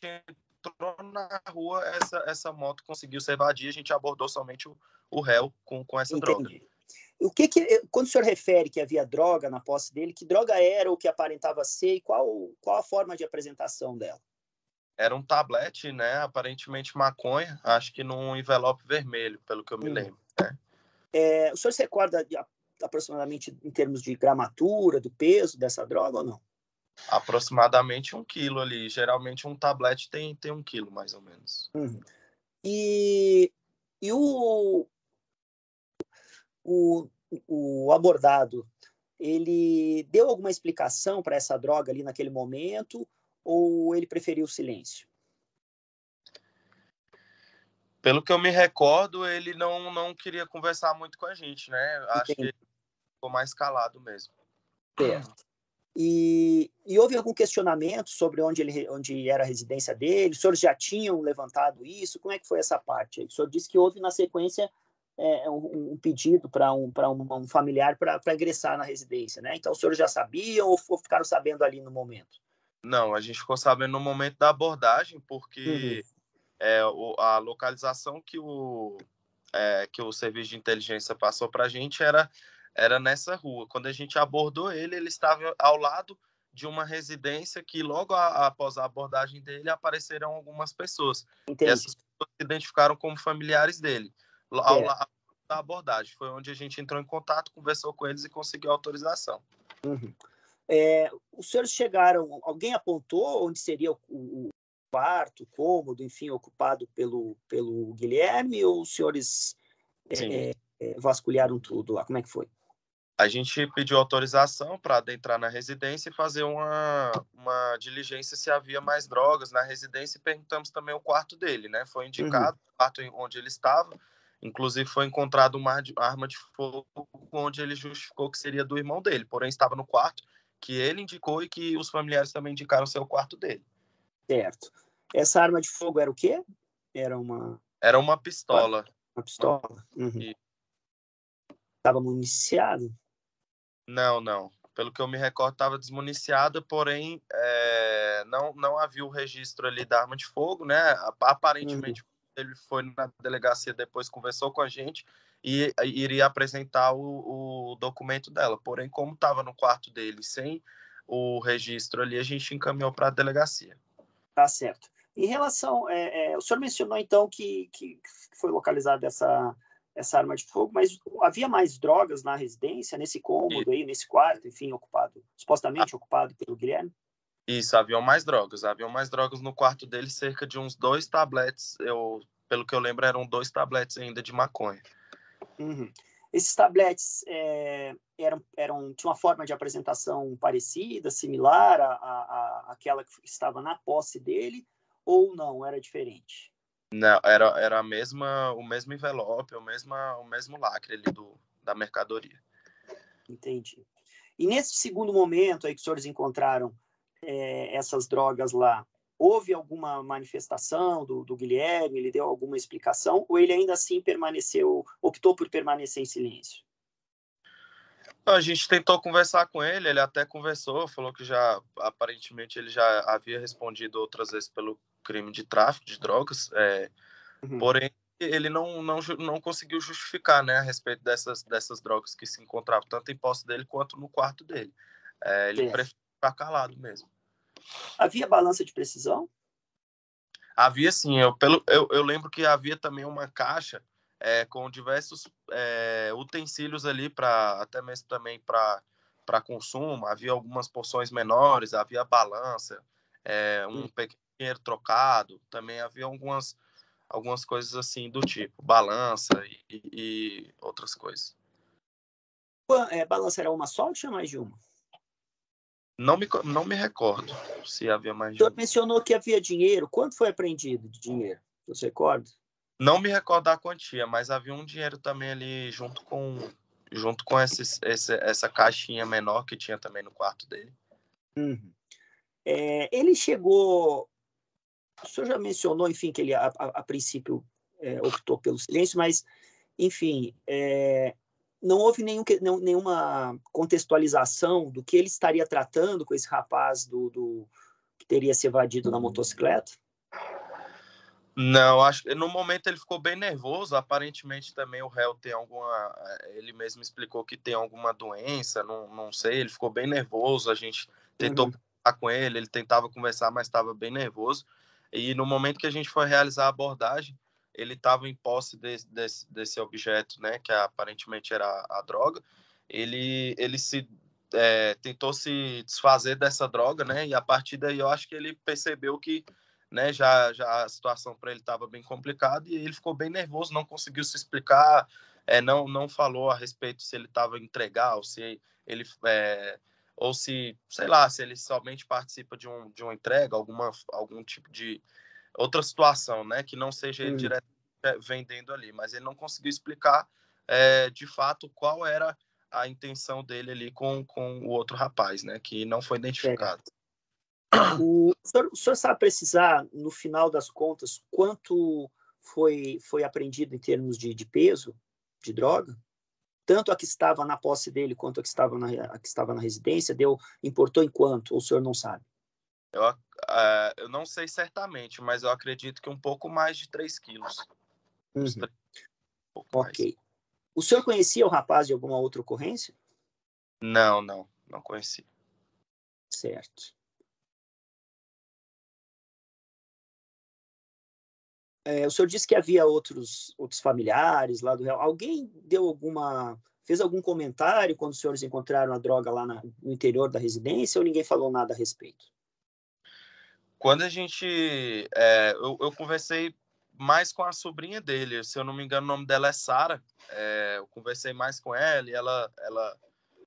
a gente entrou na rua, essa moto conseguiu se evadir, a gente abordou somente o réu com essa droga. O quando o senhor refere que havia droga na posse dele, que droga era ou que aparentava ser e qual a forma de apresentação dela? Era um tablete, né? Aparentemente maconha, acho que num envelope vermelho, pelo que eu me lembro. Né? O senhor se recorda aproximadamente em termos de gramatura, do peso dessa droga ou não? Aproximadamente 1 quilo ali. Geralmente um tablete tem 1 quilo, mais ou menos. E o abordado, ele deu alguma explicação para essa droga ali naquele momento ou ele preferiu o silêncio? Pelo que eu me recordo, ele não queria conversar muito com a gente, né? Acho que ele ficou mais calado mesmo. Certo. E houve algum questionamento sobre onde era a residência dele? Os senhores já tinham levantado isso? Como é que foi essa parte? O senhor disse que houve, na sequência, um pedido para um familiar para ingressar na residência, né? Então, os senhores já sabiam ou ficaram sabendo ali no momento? Não, a gente ficou sabendo no momento da abordagem, porque a localização que o serviço de inteligência passou para a gente era nessa rua. Quando a gente abordou ele estava ao lado de uma residência que logo após a abordagem dele apareceram algumas pessoas. Entendi. E essas pessoas se identificaram como familiares dele. Ao lado da abordagem foi onde a gente entrou em contato, conversou com eles e conseguiu autorização. Os senhores chegaram, alguém apontou onde seria o quarto, o cômodo, enfim, ocupado pelo Guilherme, ou os senhores vasculharam tudo lá? Como é que foi? A gente pediu autorização para adentrar na residência e fazer uma diligência se havia mais drogas na residência e perguntamos também o quarto dele, né? Foi indicado o quarto onde ele estava Inclusive, foi encontrado uma arma de fogo onde ele justificou que seria do irmão dele, porém estava no quarto que ele indicou e que os familiares também indicaram ser o quarto dele. Certo. Essa arma de fogo era o quê? Era uma pistola. Uma pistola? E... Estava municiado? Não. Pelo que eu me recordo, estava desmuniciada, porém não havia o registro ali da arma de fogo, né? Aparentemente, ele foi na delegacia depois, conversou com a gente e iria apresentar o documento dela. Porém, como estava no quarto dele, sem o registro ali, a gente encaminhou para a delegacia. Tá certo. Em relação... o senhor mencionou, então, que foi localizada essa arma de fogo, mas havia mais drogas na residência, nesse cômodo aí, nesse quarto, enfim, supostamente ocupado pelo Guilherme? Isso, haviam mais drogas no quarto dele, cerca de uns 2 tabletes, pelo que eu lembro, eram 2 tabletes ainda de maconha. Esses tabletes tinham uma forma de apresentação parecida, similar àquela que estava na posse dele, ou não, era diferente? Não, era o mesmo envelope, o mesmo lacre ali da mercadoria. Entendi. E nesse segundo momento aí que os senhores encontraram essas drogas lá, houve alguma manifestação do Guilherme? Ele deu alguma explicação? Ou ele ainda assim optou por permanecer em silêncio? A gente tentou conversar com ele, ele até conversou, falou que aparentemente ele já havia respondido outras vezes pelo crime de tráfico de drogas, porém ele não conseguiu justificar, né, a respeito dessas drogas que se encontravam tanto em posse dele quanto no quarto dele. Ele preferiu ficar calado mesmo. Havia balança de precisão? Havia sim, eu lembro que havia também uma caixa com diversos utensílios ali, até mesmo também para consumo. Havia algumas porções menores, havia balança, um pequeno dinheiro trocado, também havia algumas coisas assim do tipo, balança e outras coisas. Balança era uma só ou tinha mais de uma? Não me recordo se havia mais de uma. O senhor uma. mencionou que havia dinheiro. Quanto foi apreendido de dinheiro? Você recorda? Não me recordo da quantia, mas havia um dinheiro também ali junto com essa caixinha menor que tinha também no quarto dele. Ele chegou... O senhor já mencionou, enfim, que ele a princípio optou pelo silêncio, mas, enfim, não houve nenhuma contextualização do que ele estaria tratando com esse rapaz que teria se evadido na motocicleta? Não, acho que no momento ele ficou bem nervoso. Aparentemente também o réu tem ele mesmo explicou que tem alguma doença, não sei. Ele ficou bem nervoso. A gente tentou conversar com ele tentava conversar, mas estava bem nervoso. E no momento que a gente foi realizar a abordagem, ele estava em posse desse objeto, né, que aparentemente era a droga. Ele tentou se desfazer dessa droga, né, e a partir daí eu acho que ele percebeu que, né, já a situação para ele estava bem complicada e ele ficou bem nervoso, não conseguiu se explicar, não falou a respeito se ele estava entregar ou se ele ou se, sei lá, se ele somente participa de uma entrega, algum tipo de outra situação, né, que não seja ele direto vendendo ali, mas ele não conseguiu explicar de fato qual era a intenção dele ali com o outro rapaz, né, que não foi identificado. O senhor sabe precisar, no final das contas, quanto foi apreendido em termos de peso de droga? Tanto a que estava na posse dele quanto a que estava na residência, importou em quanto? Ou o senhor não sabe? Eu não sei certamente, mas eu acredito que um pouco mais de 3 quilos. Ok. Mais. O senhor conhecia o rapaz de alguma outra ocorrência? Não conhecia. Certo. O senhor disse que havia outros familiares lá do réu. Alguém fez algum comentário quando os senhores encontraram a droga lá no interior da residência ou ninguém falou nada a respeito? Quando a gente... eu conversei mais com a sobrinha dele, se eu não me engano o nome dela é Sara. Eu conversei mais com ela e ela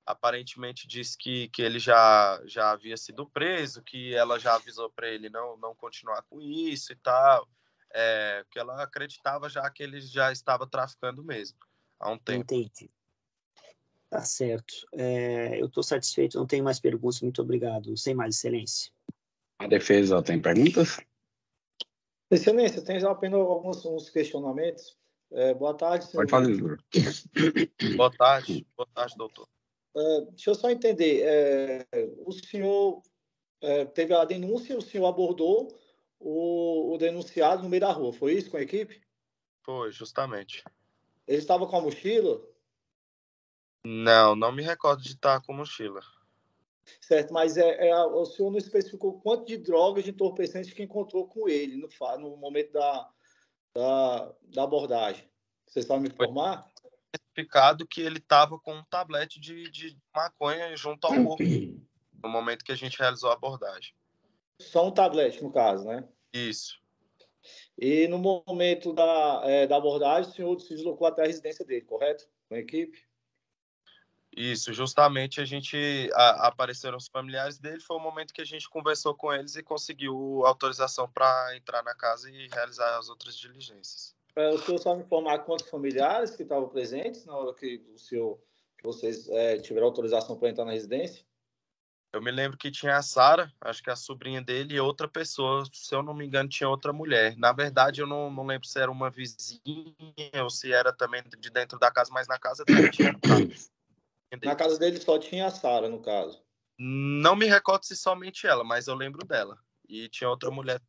aparentemente disse que ele já havia sido preso, que ela já avisou para ele não continuar com isso e tal. porque ela acreditava já que ele já estava traficando mesmo há um tempo. Entendi. Tá certo. Eu estou satisfeito, não tenho mais perguntas. Muito obrigado. Sem mais, Excelência. A defesa tem perguntas? Excelência, tem já apenas alguns questionamentos. Boa tarde, senhor. Pode fazer, doutor. Boa tarde, doutor. Deixa eu só entender. O senhor teve a denúncia, o senhor abordou o denunciado no meio da rua, foi isso com a equipe? Foi, justamente. Ele estava com a mochila? Não me recordo de estar com mochila. Certo, mas o senhor não especificou quanto de drogas de entorpecentes que encontrou com ele no momento da abordagem. Você sabe me informar? Foi especificado que ele estava com um tablete de maconha junto ao corpo no momento que a gente realizou a abordagem. Só um tablete, no caso, né? Isso. E no momento da abordagem, o senhor se deslocou até a residência dele, correto? Com a equipe? Isso, justamente apareceram os familiares dele, foi o momento que a gente conversou com eles e conseguiu autorização para entrar na casa e realizar as outras diligências. O senhor sabe me informar quantos familiares que estavam presentes na hora que vocês tiveram autorização para entrar na residência? Eu me lembro que tinha a Sara, acho que a sobrinha dele, e outra pessoa, se eu não me engano, tinha outra mulher. Na verdade, eu não lembro se era uma vizinha ou se era também de dentro da casa, mas na casa dele tinha. Na casa dele só tinha a Sara, no caso. Não me recordo se somente ela, mas eu lembro dela. E tinha outra mulher.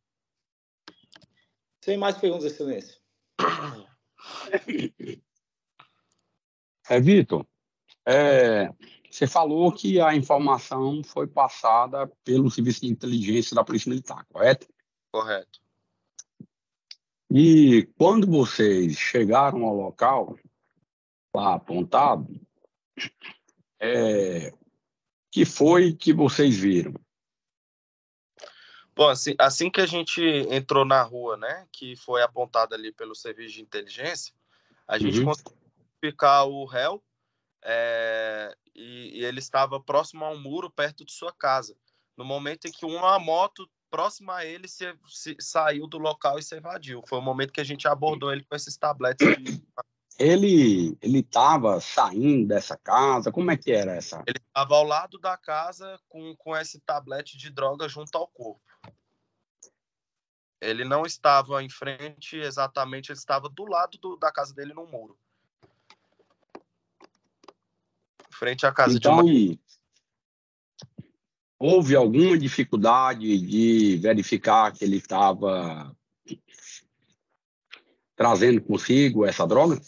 Sem mais perguntas, Excelência. Vitor, você falou que a informação foi passada pelo Serviço de Inteligência da Polícia Militar, correto? Correto. E quando vocês chegaram ao local, lá apontado, que foi que vocês viram? Bom, assim que a gente entrou na rua, né, que foi apontado ali pelo Serviço de Inteligência, a gente conseguiu identificar o réu, e ele estava próximo a um muro perto de sua casa. No momento em que uma moto próxima a ele se saiu do local e se evadiu. Foi o momento que a gente abordou ele com esses tabletes. Ele estava saindo dessa casa? Como é que era essa? Ele estava ao lado da casa com esse tablete de droga junto ao corpo. Ele não estava em frente exatamente, ele estava do lado da casa dele no muro. Frente à casa então, de uma... houve alguma dificuldade de verificar que ele estava trazendo consigo essa droga?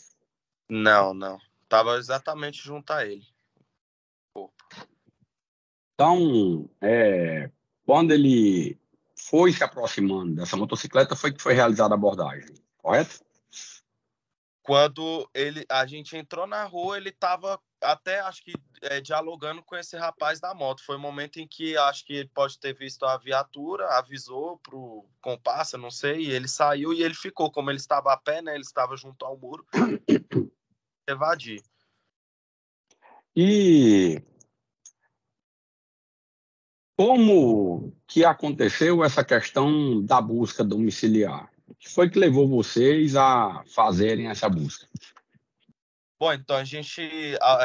Não. Estava exatamente junto a ele. Então, quando ele foi se aproximando dessa motocicleta, foi que foi realizada a abordagem, correto? Quando a gente entrou na rua, ele estava até, acho que, dialogando com esse rapaz da moto. Foi o momento em que acho que ele pode ter visto a viatura, avisou para o comparsa, não sei, e ele saiu e ele ficou. Como ele estava a pé, né? Ele estava junto ao muro. Evadir. E como que aconteceu essa questão da busca domiciliar? O que foi que levou vocês a fazerem essa busca? Bom, então a gente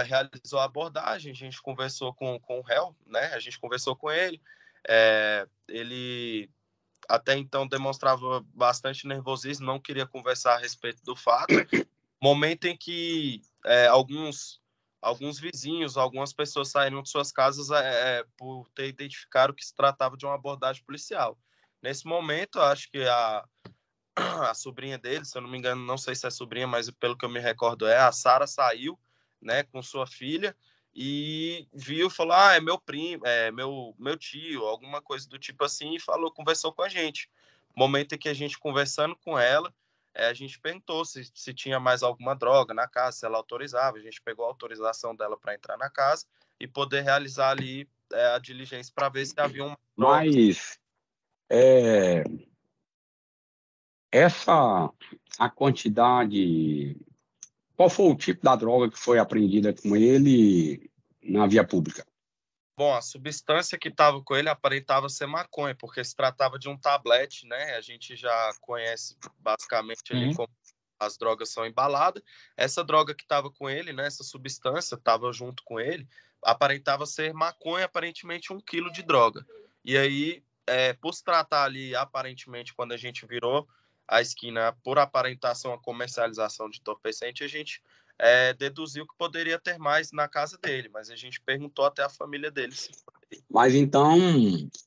realizou a abordagem, a gente conversou com o réu, né? A gente conversou com ele. Ele até então demonstrava bastante nervosismo, não queria conversar a respeito do fato. Momento em que alguns vizinhos, algumas pessoas saíram de suas casas por ter identificado que se tratava de uma abordagem policial. Nesse momento, acho que a sobrinha dele, se eu não me engano, não sei se é sobrinha, mas pelo que eu me recordo a Sara saiu, né, com sua filha e viu, falou, é meu primo, meu tio, alguma coisa do tipo assim, e conversou com a gente. Momento em que a gente conversando com ela, a gente perguntou se tinha mais alguma droga na casa, se ela autorizava. A gente pegou a autorização dela para entrar na casa e poder realizar ali a diligência para ver se havia uma droga. Mas a quantidade, qual foi o tipo da droga que foi apreendida com ele na via pública? Bom, a substância que estava com ele aparentava ser maconha, porque se tratava de um tablete, né? A gente já conhece basicamente ali como as drogas são embaladas. Essa droga que estava com ele, né? Essa substância estava junto com ele, aparentava ser maconha, aparentemente 1 quilo de droga. E aí, por se tratar ali, aparentemente, quando a gente virou a esquina, por aparentação a comercialização de entorpecente, a gente deduziu que poderia ter mais na casa dele, mas a gente perguntou até a família dele. Mas então,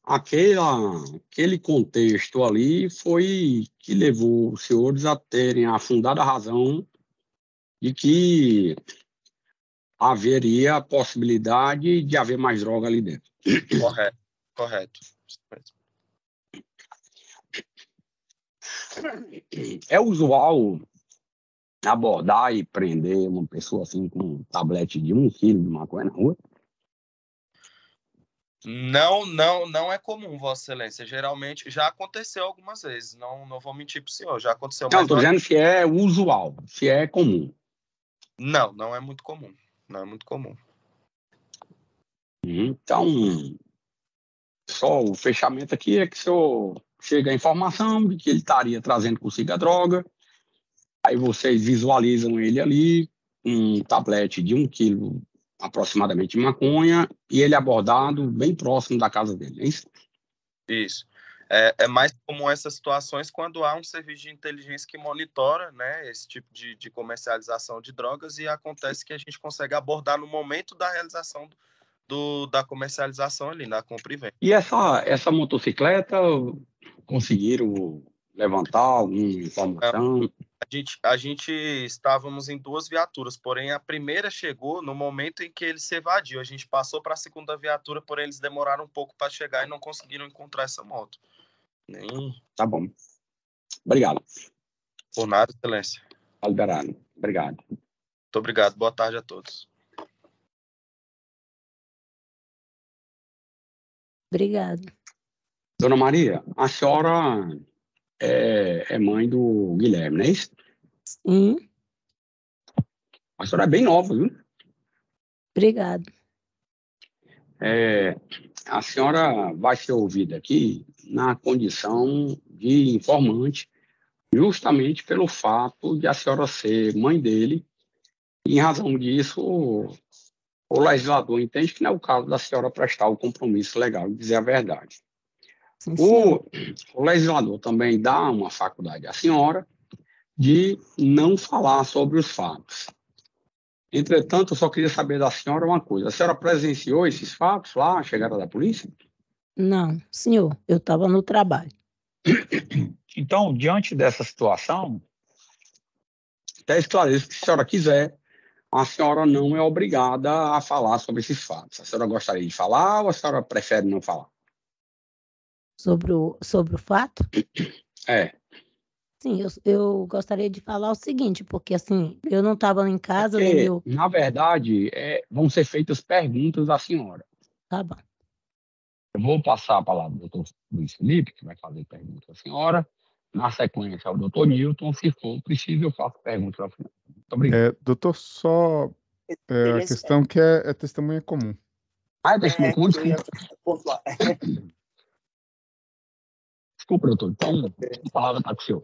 aquele contexto ali foi que levou os senhores a terem a fundada razão de que haveria a possibilidade de haver mais droga ali dentro. Correto, correto. É usual abordar e prender uma pessoa assim com um tablete de 1 quilo de maconha na rua? Não é comum, Vossa Excelência. Geralmente, já aconteceu algumas vezes. Não vou mentir para o senhor, já aconteceu. Não, Mas estou dizendo se é usual, se é comum. Não é muito comum. Não é muito comum. Então, só o fechamento aqui é que o senhor chega a informação de que ele estaria trazendo consigo a droga, aí vocês visualizam ele ali, um tablete de 1 quilo aproximadamente de maconha, e ele abordado bem próximo da casa dele, é isso? Isso. É mais comum essas situações quando há um serviço de inteligência que monitora, né, esse tipo de comercialização de drogas, e acontece que a gente consegue abordar no momento da realização da comercialização ali, na compra e venda. E essa motocicleta, conseguiram levantar alguma informação? A gente estávamos em 2 viaturas, porém a primeira chegou no momento em que ele se evadiu. A gente passou para a segunda viatura, porém eles demoraram um pouco para chegar e não conseguiram encontrar essa moto. Tá bom. Obrigado. Por nada, Excelência. Tá liberado. Obrigado. Muito obrigado. Boa tarde a todos. Obrigado. Dona Maria, a senhora é mãe do Guilherme, não é isso? Sim. A senhora é bem nova, viu? Obrigado. A senhora vai ser ouvida aqui na condição de informante, justamente pelo fato de a senhora ser mãe dele. E, em razão disso, o legislador entende que não é o caso da senhora prestar o compromisso legal de dizer a verdade. Sim, O legislador também dá uma faculdade à senhora de não falar sobre os fatos. Entretanto, eu só queria saber da senhora uma coisa. A senhora presenciou esses fatos lá, a chegada da polícia? Não, senhor, eu estava no trabalho. Então, diante dessa situação, até esclareço que se a senhora quiser, a senhora não é obrigada a falar sobre esses fatos. A senhora gostaria de falar ou a senhora prefere não falar? Sobre o fato? É. Sim, eu gostaria de falar o seguinte, porque assim, eu não estava em casa, Porque, nem eu... na verdade, vão ser feitas perguntas à senhora. Tá bom. Eu vou passar a palavra ao doutor Luiz Felipe, que vai fazer perguntas à senhora. Na sequência, ao doutor Newton. Se for preciso, eu faço perguntas à senhora. Muito obrigado. Doutor, só a questão que é testemunha comum. É testemunha comum? Desculpa, doutor. Então, a palavra está com o senhor.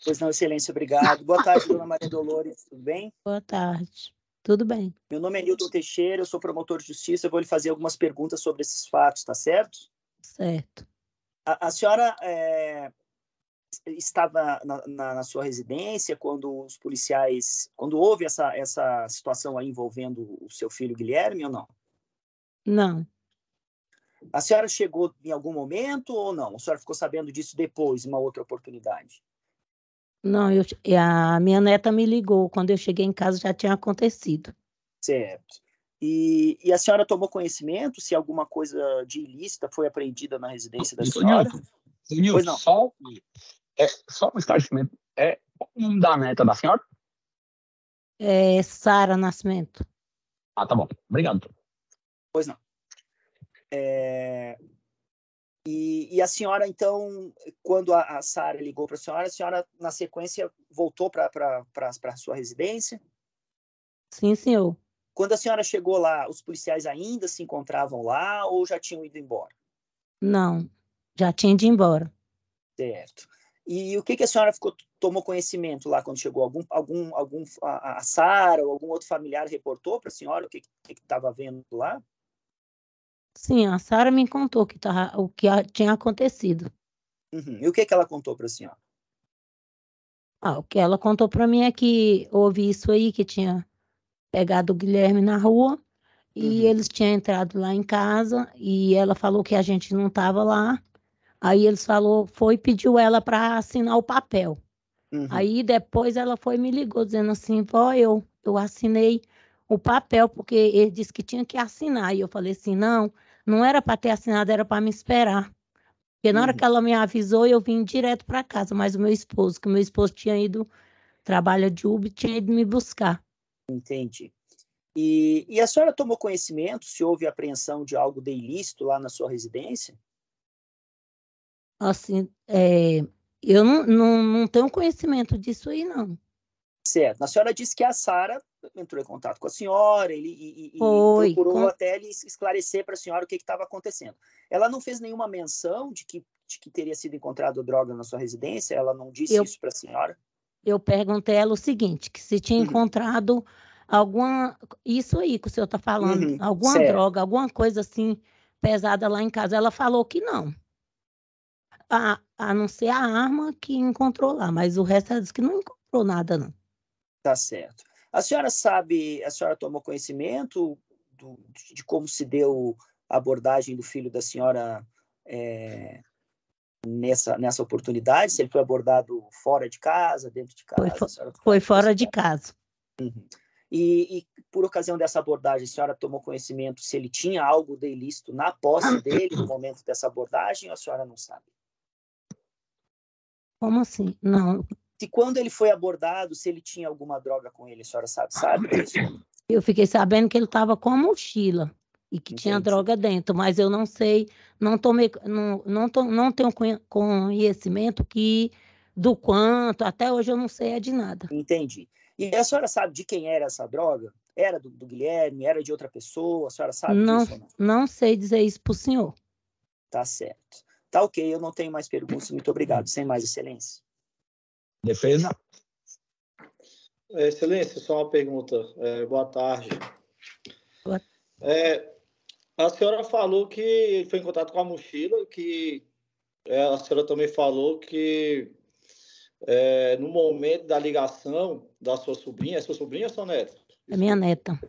Pois não, excelência, obrigado. Boa tarde, dona Maria Dolores, tudo bem? Boa tarde. Tudo bem. Meu nome é Nilton Teixeira, eu sou promotor de justiça, eu vou lhe fazer algumas perguntas sobre esses fatos, tá certo? Certo. A senhora estava na sua residência quando os policiais, quando houve essa situação aí envolvendo o seu filho Guilherme ou não? Não. A senhora chegou em algum momento ou não? A senhora ficou sabendo disso depois, em uma outra oportunidade? Não, a minha neta me ligou. Quando eu cheguei em casa já tinha acontecido. Certo. E a senhora tomou conhecimento se alguma coisa de ilícita foi apreendida na residência da senhora? Nilton, Pois não. Só um esclarecimento. Qual o nome da neta da senhora? É Sara Nascimento. Ah, tá bom. Obrigado. Pois não. E a senhora, então, quando a Sara ligou para a senhora, na sequência, voltou para a sua residência? Sim, senhor. Quando a senhora chegou lá, os policiais ainda se encontravam lá ou já tinham ido embora? Não, já tinha ido embora. Certo. E o que a senhora tomou conhecimento lá quando chegou? A Sara ou algum outro familiar reportou para a senhora o que estava vendo lá? Sim, a Sara me contou o que tinha acontecido. Uhum. E o que ela contou para a senhora? O que ela contou para mim é que houve isso aí, que tinha pegado o Guilherme na rua e eles tinham entrado lá em casa e ela falou que a gente não estava lá. Aí eles pediu ela para assinar o papel. Aí depois ela me ligou dizendo assim, vó, eu assinei o papel porque ele disse que tinha que assinar. E eu falei assim, não era para ter assinado, era para me esperar. Porque na hora que ela me avisou, eu vim direto para casa, mas o meu esposo tinha ido, trabalha de Uber, tinha ido me buscar. Entendi. E a senhora tomou conhecimento se houve apreensão de algo de ilícito lá na sua residência? Assim, eu não tenho conhecimento disso aí, não. Certo. A senhora disse que a Sara entrou em contato com a senhora e procurou até ele esclarecer para a senhora o que estava acontecendo. Ela não fez nenhuma menção de que teria sido encontrado droga na sua residência? Ela não disse isso para a senhora? Eu perguntei a ela o seguinte, que se tinha encontrado isso aí que o senhor está falando, alguma droga, alguma coisa assim pesada lá em casa. Ela falou que não. A não ser a arma que encontrou lá, mas o resto ela disse que não encontrou nada, não. Tá certo. A senhora tomou conhecimento de como se deu a abordagem do filho da senhora nessa oportunidade? Se ele foi abordado fora de casa, dentro de casa? Foi fora de casa. E por ocasião dessa abordagem, a senhora tomou conhecimento se ele tinha algo de ilícito na posse dele no momento dessa abordagem ou a senhora não sabe? Como assim? Não. Se quando ele foi abordado, se ele tinha alguma droga com ele, a senhora sabe disso? Eu fiquei sabendo que ele estava com a mochila e que tinha droga dentro, mas eu não sei, não tenho conhecimento do quanto, até hoje eu não sei de nada. Entendi. E a senhora sabe de quem era essa droga? Era do Guilherme? Era de outra pessoa? A senhora sabe disso ou não? Não sei dizer isso para o senhor. Tá certo. Tá ok, eu não tenho mais perguntas. Muito obrigado. Sem mais, excelência. Defesa? Excelência, só uma pergunta. Boa tarde. A senhora falou que ele foi em contato com a mochila, que a senhora também falou que no momento da ligação da sua sobrinha, é sua sobrinha ou sua neta? É minha neta.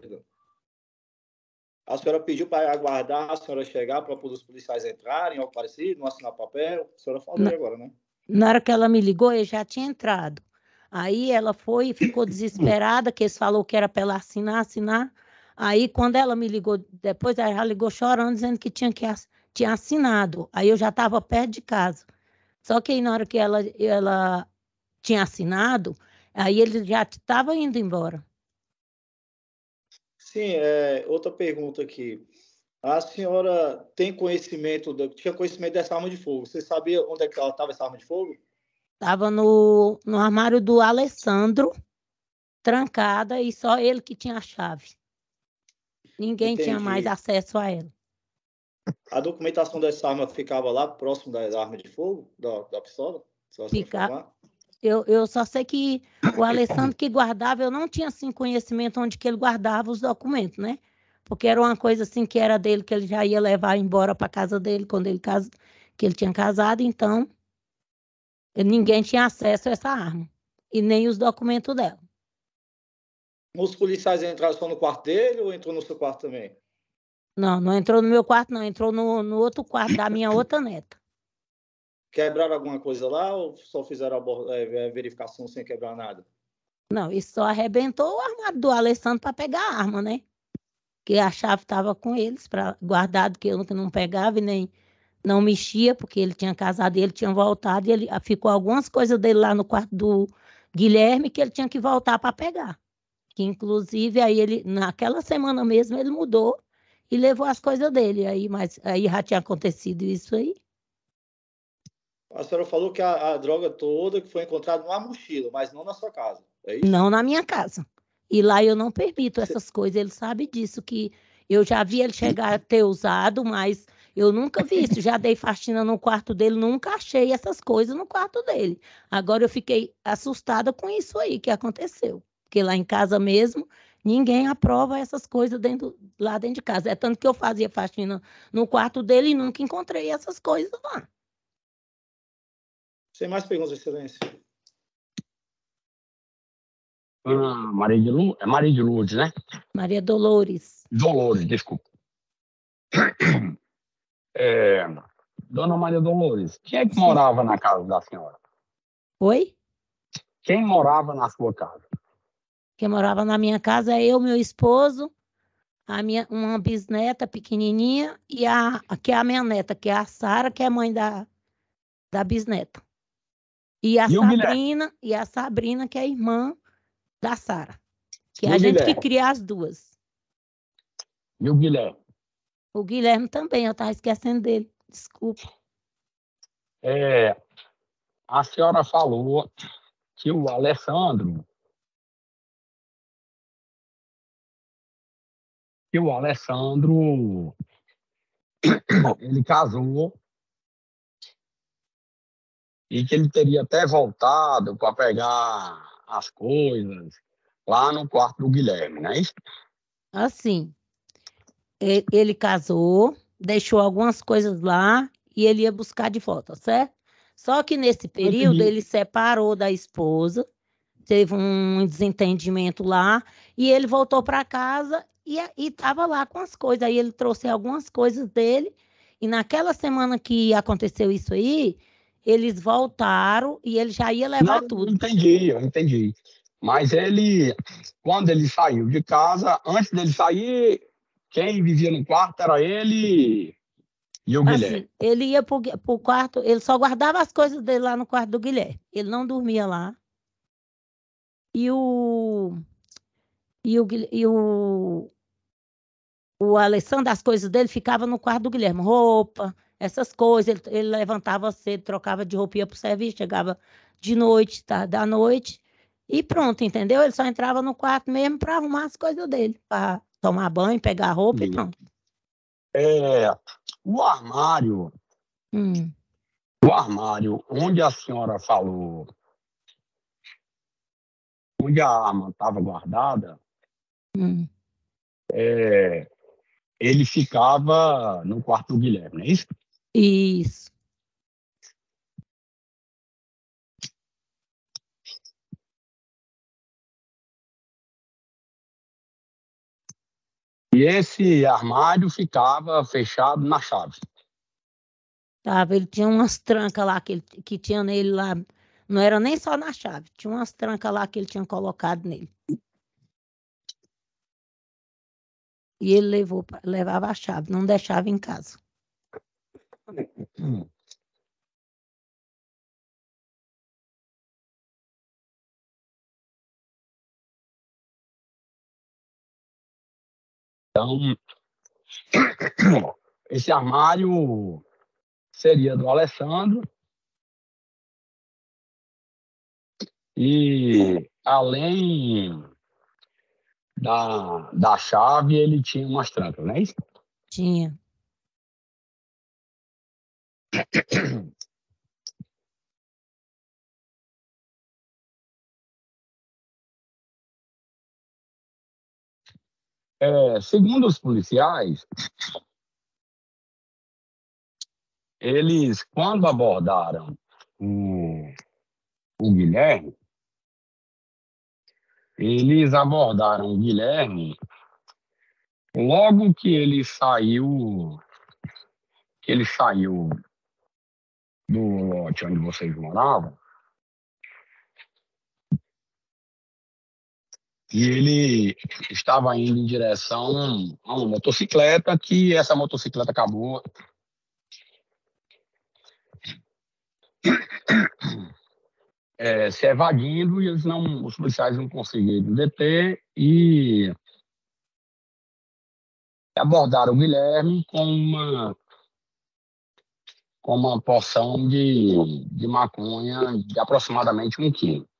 A senhora pediu para aguardar a senhora chegar para os policiais entrarem, algo parecido, não assinar papel? A senhora falou agora, né? Na hora que ela me ligou, eu já tinha entrado. Aí ela foi e ficou desesperada, que eles falaram que era para ela assinar. Aí, quando ela me ligou, depois ela ligou chorando, dizendo que tinha assinado. Aí eu já estava perto de casa. Só que aí, na hora que ela tinha assinado, aí ele já estava indo embora. Sim, outra pergunta aqui. A senhora tinha conhecimento dessa arma de fogo? Você sabia onde é que ela estava, essa arma de fogo? Estava no armário do Alessandro, trancada, e só ele que tinha a chave. Ninguém tinha mais acesso a ela. A documentação dessa arma ficava lá próximo da arma de fogo, da pistola? Eu só sei que o Alessandro que guardava, eu não tinha assim conhecimento onde que ele guardava os documentos, né? Porque era uma coisa assim que era dele, que ele já ia levar embora para casa dele quando que ele tinha casado, então ninguém tinha acesso a essa arma e nem os documentos dela. Os policiais entraram só no quarto dele ou entrou no seu quarto também? Não entrou no meu quarto, não. Entrou no outro quarto da minha outra neta. Quebraram alguma coisa lá ou só fizeram a verificação sem quebrar nada? Não, isso só arrebentou o armário do Alessandro para pegar a arma, né? Que a chave estava com eles, guardado, que eu não pegava e nem não mexia, porque ele tinha casado e ele tinha voltado, e ficou algumas coisas dele lá no quarto do Guilherme que ele tinha que voltar para pegar. Que inclusive aí naquela semana mesmo, ele mudou e levou as coisas dele. Mas aí já tinha acontecido isso aí. A senhora falou que a droga toda que foi encontrada numa mochila, mas não na sua casa, é isso? Não na minha casa. E lá eu não permito essas coisas, ele sabe disso, que eu já vi ele chegar a ter usado, mas eu nunca vi isso. Já dei faxina no quarto dele, nunca achei essas coisas no quarto dele. Agora eu fiquei assustada com isso aí que aconteceu. Porque lá em casa mesmo, ninguém aprova essas coisas lá dentro de casa. É tanto que eu fazia faxina no quarto dele e nunca encontrei essas coisas lá. Sem mais perguntas, Excelência. Maria de Lourdes, né? Maria Dolores. Dolores, desculpa. Dona Maria Dolores, quem é que morava na casa da senhora? Oi? Quem morava na sua casa? Quem morava na minha casa é eu, meu esposo, uma bisneta pequenininha que é a minha neta, que é a Sara, que é mãe da bisneta. E a Sabrina, que é a irmã da Sara. Que é a gente que cria as duas. E o Guilherme? O Guilherme também, eu estava esquecendo dele. Desculpa. A senhora falou que o Alessandro ele casou e que ele teria até voltado para pegar as coisas lá no quarto do Guilherme, não é isso? Assim, ele casou, deixou algumas coisas lá e ele ia buscar de volta, certo? Só que nesse período ele separou da esposa, teve um desentendimento lá e ele voltou para casa e estava lá com as coisas. Aí ele trouxe algumas coisas dele e naquela semana que aconteceu isso aí, eles voltaram e ele já ia levar tudo. Eu entendi. Mas quando ele saiu de casa, antes dele sair, quem vivia no quarto era ele e o Guilherme. Assim, ele ia pro quarto, ele só guardava as coisas dele lá no quarto do Guilherme. Ele não dormia lá. E o Alessandro, as coisas dele ficava no quarto do Guilherme, roupa, essas coisas. Ele levantava cedo, trocava de roupa, ia pro serviço, chegava de noite, da noite, e pronto, entendeu? Ele só entrava no quarto mesmo para arrumar as coisas dele, para tomar banho, pegar roupa e pronto. O armário onde a senhora falou, onde a arma estava guardada, ele ficava no quarto do Guilherme, não é isso? Isso. E esse armário ficava fechado na chave. Ele tinha umas trancas lá que tinha nele lá, não era nem só na chave, tinha umas trancas lá que ele tinha colocado nele. E ele levava a chave, não deixava em casa. Então, esse armário seria do Alessandro e, além da chave, ele tinha umas trancas, não é isso? Tinha. Segundo os policiais, eles, quando abordaram o Guilherme, eles abordaram o Guilherme logo que ele saiu do lote onde vocês moravam, e ele estava indo em direção a uma motocicleta, que essa motocicleta acabou se evadindo e os policiais não conseguiram deter e abordaram o Guilherme com uma porção de maconha de aproximadamente 1 quilo.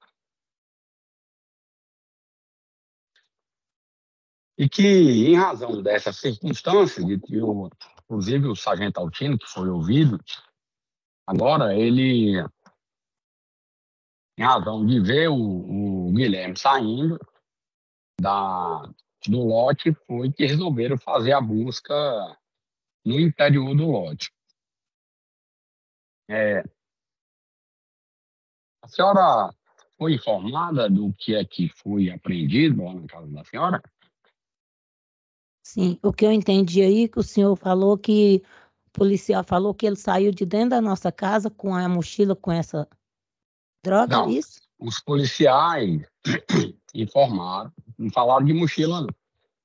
E que, em razão dessa circunstância, inclusive o sargento Altino, que foi ouvido, agora ele, em razão de ver o Guilherme saindo do lote, foi que resolveram fazer a busca no interior do lote. A senhora foi informada do que é que foi apreendido lá na casa da senhora? Sim, o que eu entendi aí, que o senhor falou que o policial falou que ele saiu de dentro da nossa casa com a mochila com essa droga, Não, isso? os policiais informaram, não falaram de mochila, não.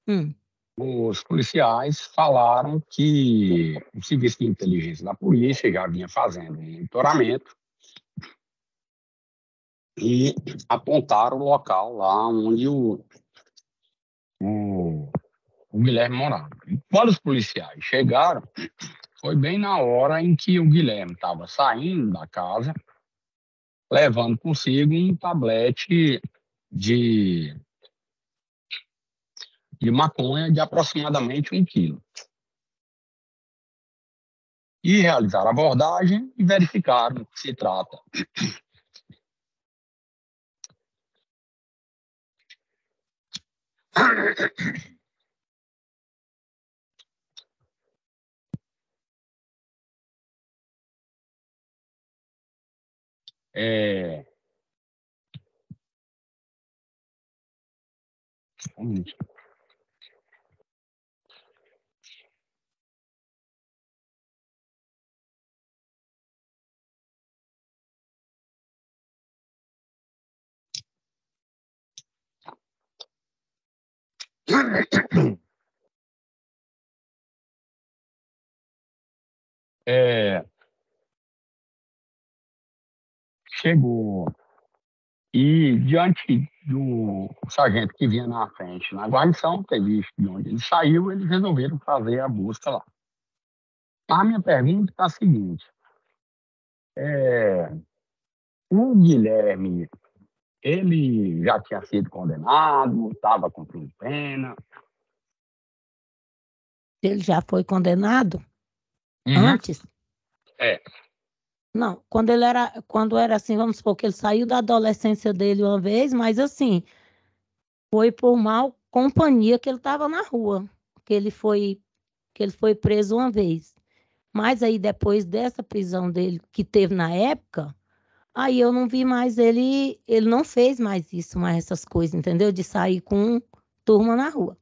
Hum. Os policiais falaram que o serviço de inteligência da polícia já vinha fazendo um monitoramento e apontaram o local lá onde o Guilherme morava. E quando os policiais chegaram, foi bem na hora em que o Guilherme estava saindo da casa, levando consigo um tablete de maconha de aproximadamente 1 quilo. E realizaram a abordagem e verificaram que se trata chegou e, diante do sargento que vinha na frente, na guarnição, ter visto de onde ele saiu, eles resolveram fazer a busca lá. A minha pergunta é a seguinte: o Guilherme, ele já tinha sido condenado, estava cumprindo pena? Ele já foi condenado Uhum. antes? Não, quando era assim, vamos supor que ele saiu da adolescência dele uma vez, mas assim, foi por mal companhia que ele estava na rua, que ele foi preso uma vez. Mas aí depois dessa prisão dele que teve na época, aí eu não vi mais ele não fez mais isso, mais essas coisas, entendeu? De sair com turma na rua.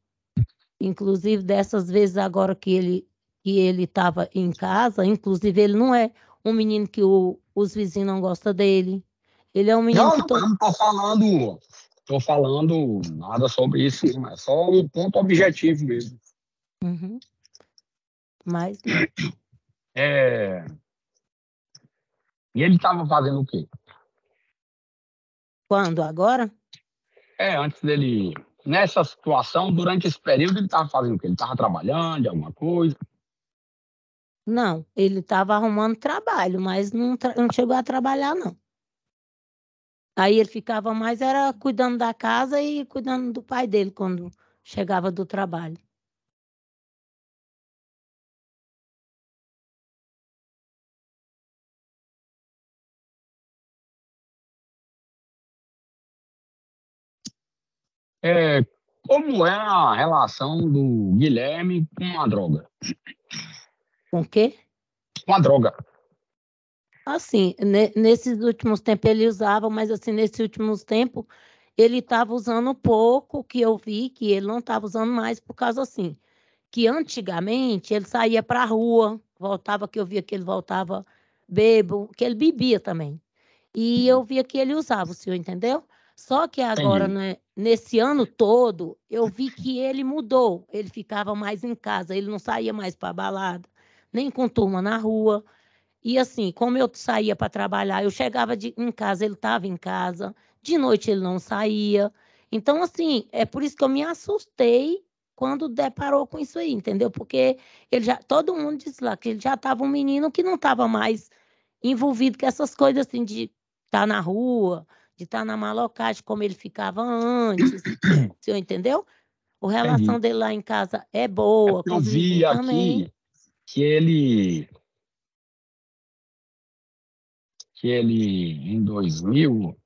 Inclusive dessas vezes agora que ele estava em casa, inclusive ele não é um menino que os vizinhos não gostam dele. Ele é um menino Não, que eu não estou falando nada sobre isso, não, é só um ponto objetivo mesmo. Uhum. Mas E ele estava fazendo o quê? quando? Agora? Antes dele, nessa situação, durante esse período, ele estava fazendo o quê? Ele estava trabalhando, alguma coisa? Não, ele estava arrumando trabalho, mas não chegou a trabalhar, não. Aí ele ficava mais, era cuidando da casa e cuidando do pai dele quando chegava do trabalho. Como é a relação do Guilherme com a droga? Com o quê? Com a droga. Assim, nesses últimos tempos ele usava, mas assim, nesses últimos tempos ele estava usando pouco, que eu vi que ele não estava usando mais por causa assim, que antigamente ele saía para a rua, voltava, que eu via que ele voltava bêbado, que ele bebia também. E eu via que ele usava, o senhor entendeu? Só que agora, Entendi. né, nesse ano todo, eu vi que ele mudou. Ele ficava mais em casa, ele não saía mais para balada, nem com turma na rua. E assim, como eu saía para trabalhar, eu chegava em casa, ele estava em casa, de noite ele não saía. Então, assim, é por isso que eu me assustei quando deparou com isso aí, entendeu? Porque todo mundo disse lá que ele já estava um menino que não estava mais envolvido com essas coisas assim de estar na rua, de estar na malocagem como ele ficava antes. O senhor entendeu? A relação dele lá em casa é boa, com eu os vi vizinhos também. aqui que ele em 2000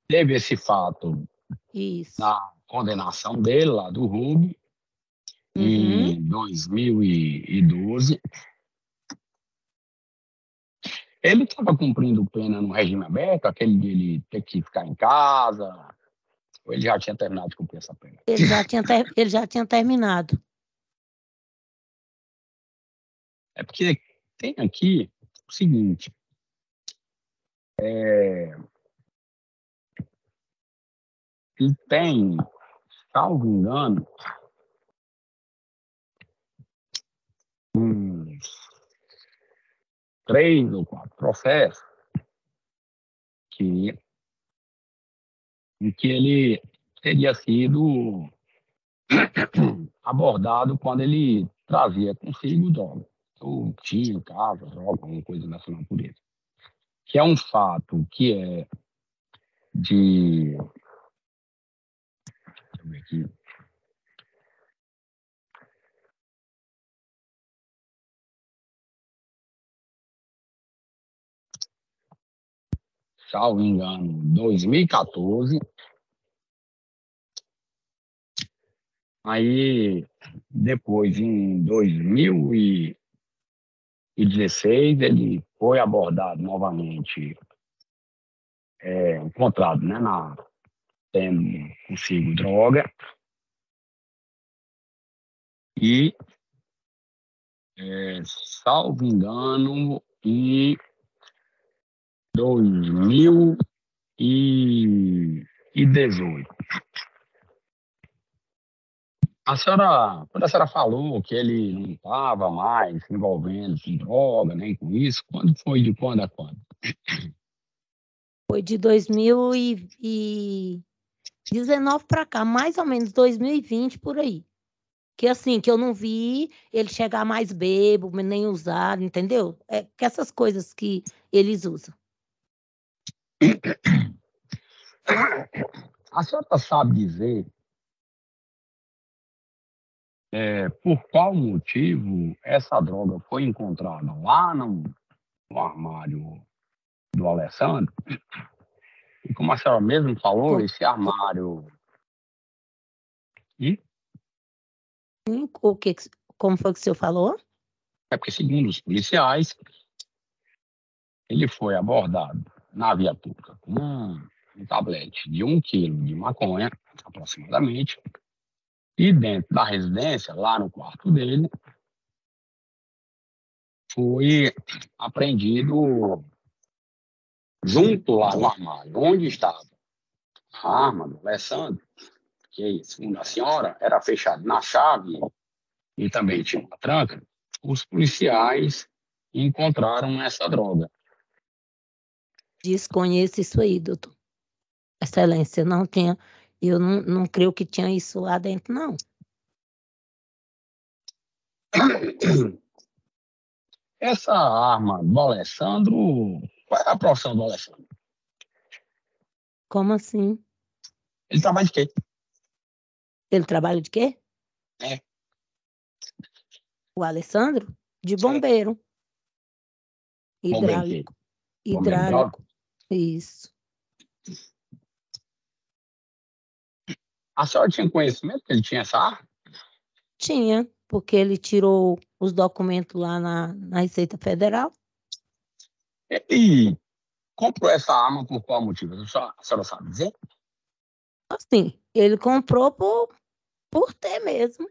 teve esse fato Isso. na condenação dele lá do roubo em 2012. Ele estava cumprindo pena no regime aberto, aquele de ele ter que ficar em casa, ou ele já tinha terminado de cumprir essa pena? Ele já tinha terminado. É porque tem aqui o seguinte, ele tem, salvo engano, uns 3 ou 4 processos em que ele teria sido abordado quando ele trazia consigo droga, ou tinha em casa droga, alguma coisa dessa natureza. Que é um fato que é de... Deixa eu ver aqui. Salvo engano, 2014. Aí, depois, em 2016, ele foi abordado novamente, encontrado, né, tendo consigo droga. E, salvo engano, em 2018. Quando a senhora falou que ele não estava mais se envolvendo com droga, nem com isso, quando foi, de quando a quando? Foi de 2019 para cá, mais ou menos 2020 por aí. Que assim, que eu não vi ele chegar mais bêbado, nem usar, entendeu? É que essas coisas que eles usam. A senhora sabe dizer por qual motivo essa droga foi encontrada lá no armário do Alessandro? E como a senhora mesmo falou, esse armário... Como foi que o senhor falou? É porque, segundo os policiais, ele foi abordado na via pública com um tablete de 1 quilo de maconha, aproximadamente, e dentro da residência, lá no quarto dele, foi apreendido junto lá no armário, onde estava a arma do Alessandro, que, segundo a senhora, era fechado na chave e também tinha uma tranca. Os policiais encontraram essa droga. Desconheço isso aí, doutor. Excelência, não tinha. Eu não creio que tinha isso lá dentro, não. Essa arma do Alessandro, qual é a profissão do Alessandro? Como assim? Ele trabalha de quê? Ele trabalha de quê? O Alessandro? De bombeiro. Hidráulico. Hidráulico. Isso. A senhora tinha conhecimento que ele tinha essa arma? Tinha, porque ele tirou os documentos lá na Receita Federal. E comprou essa arma por qual motivo? A senhora sabe dizer? Assim, ele comprou por ter mesmo.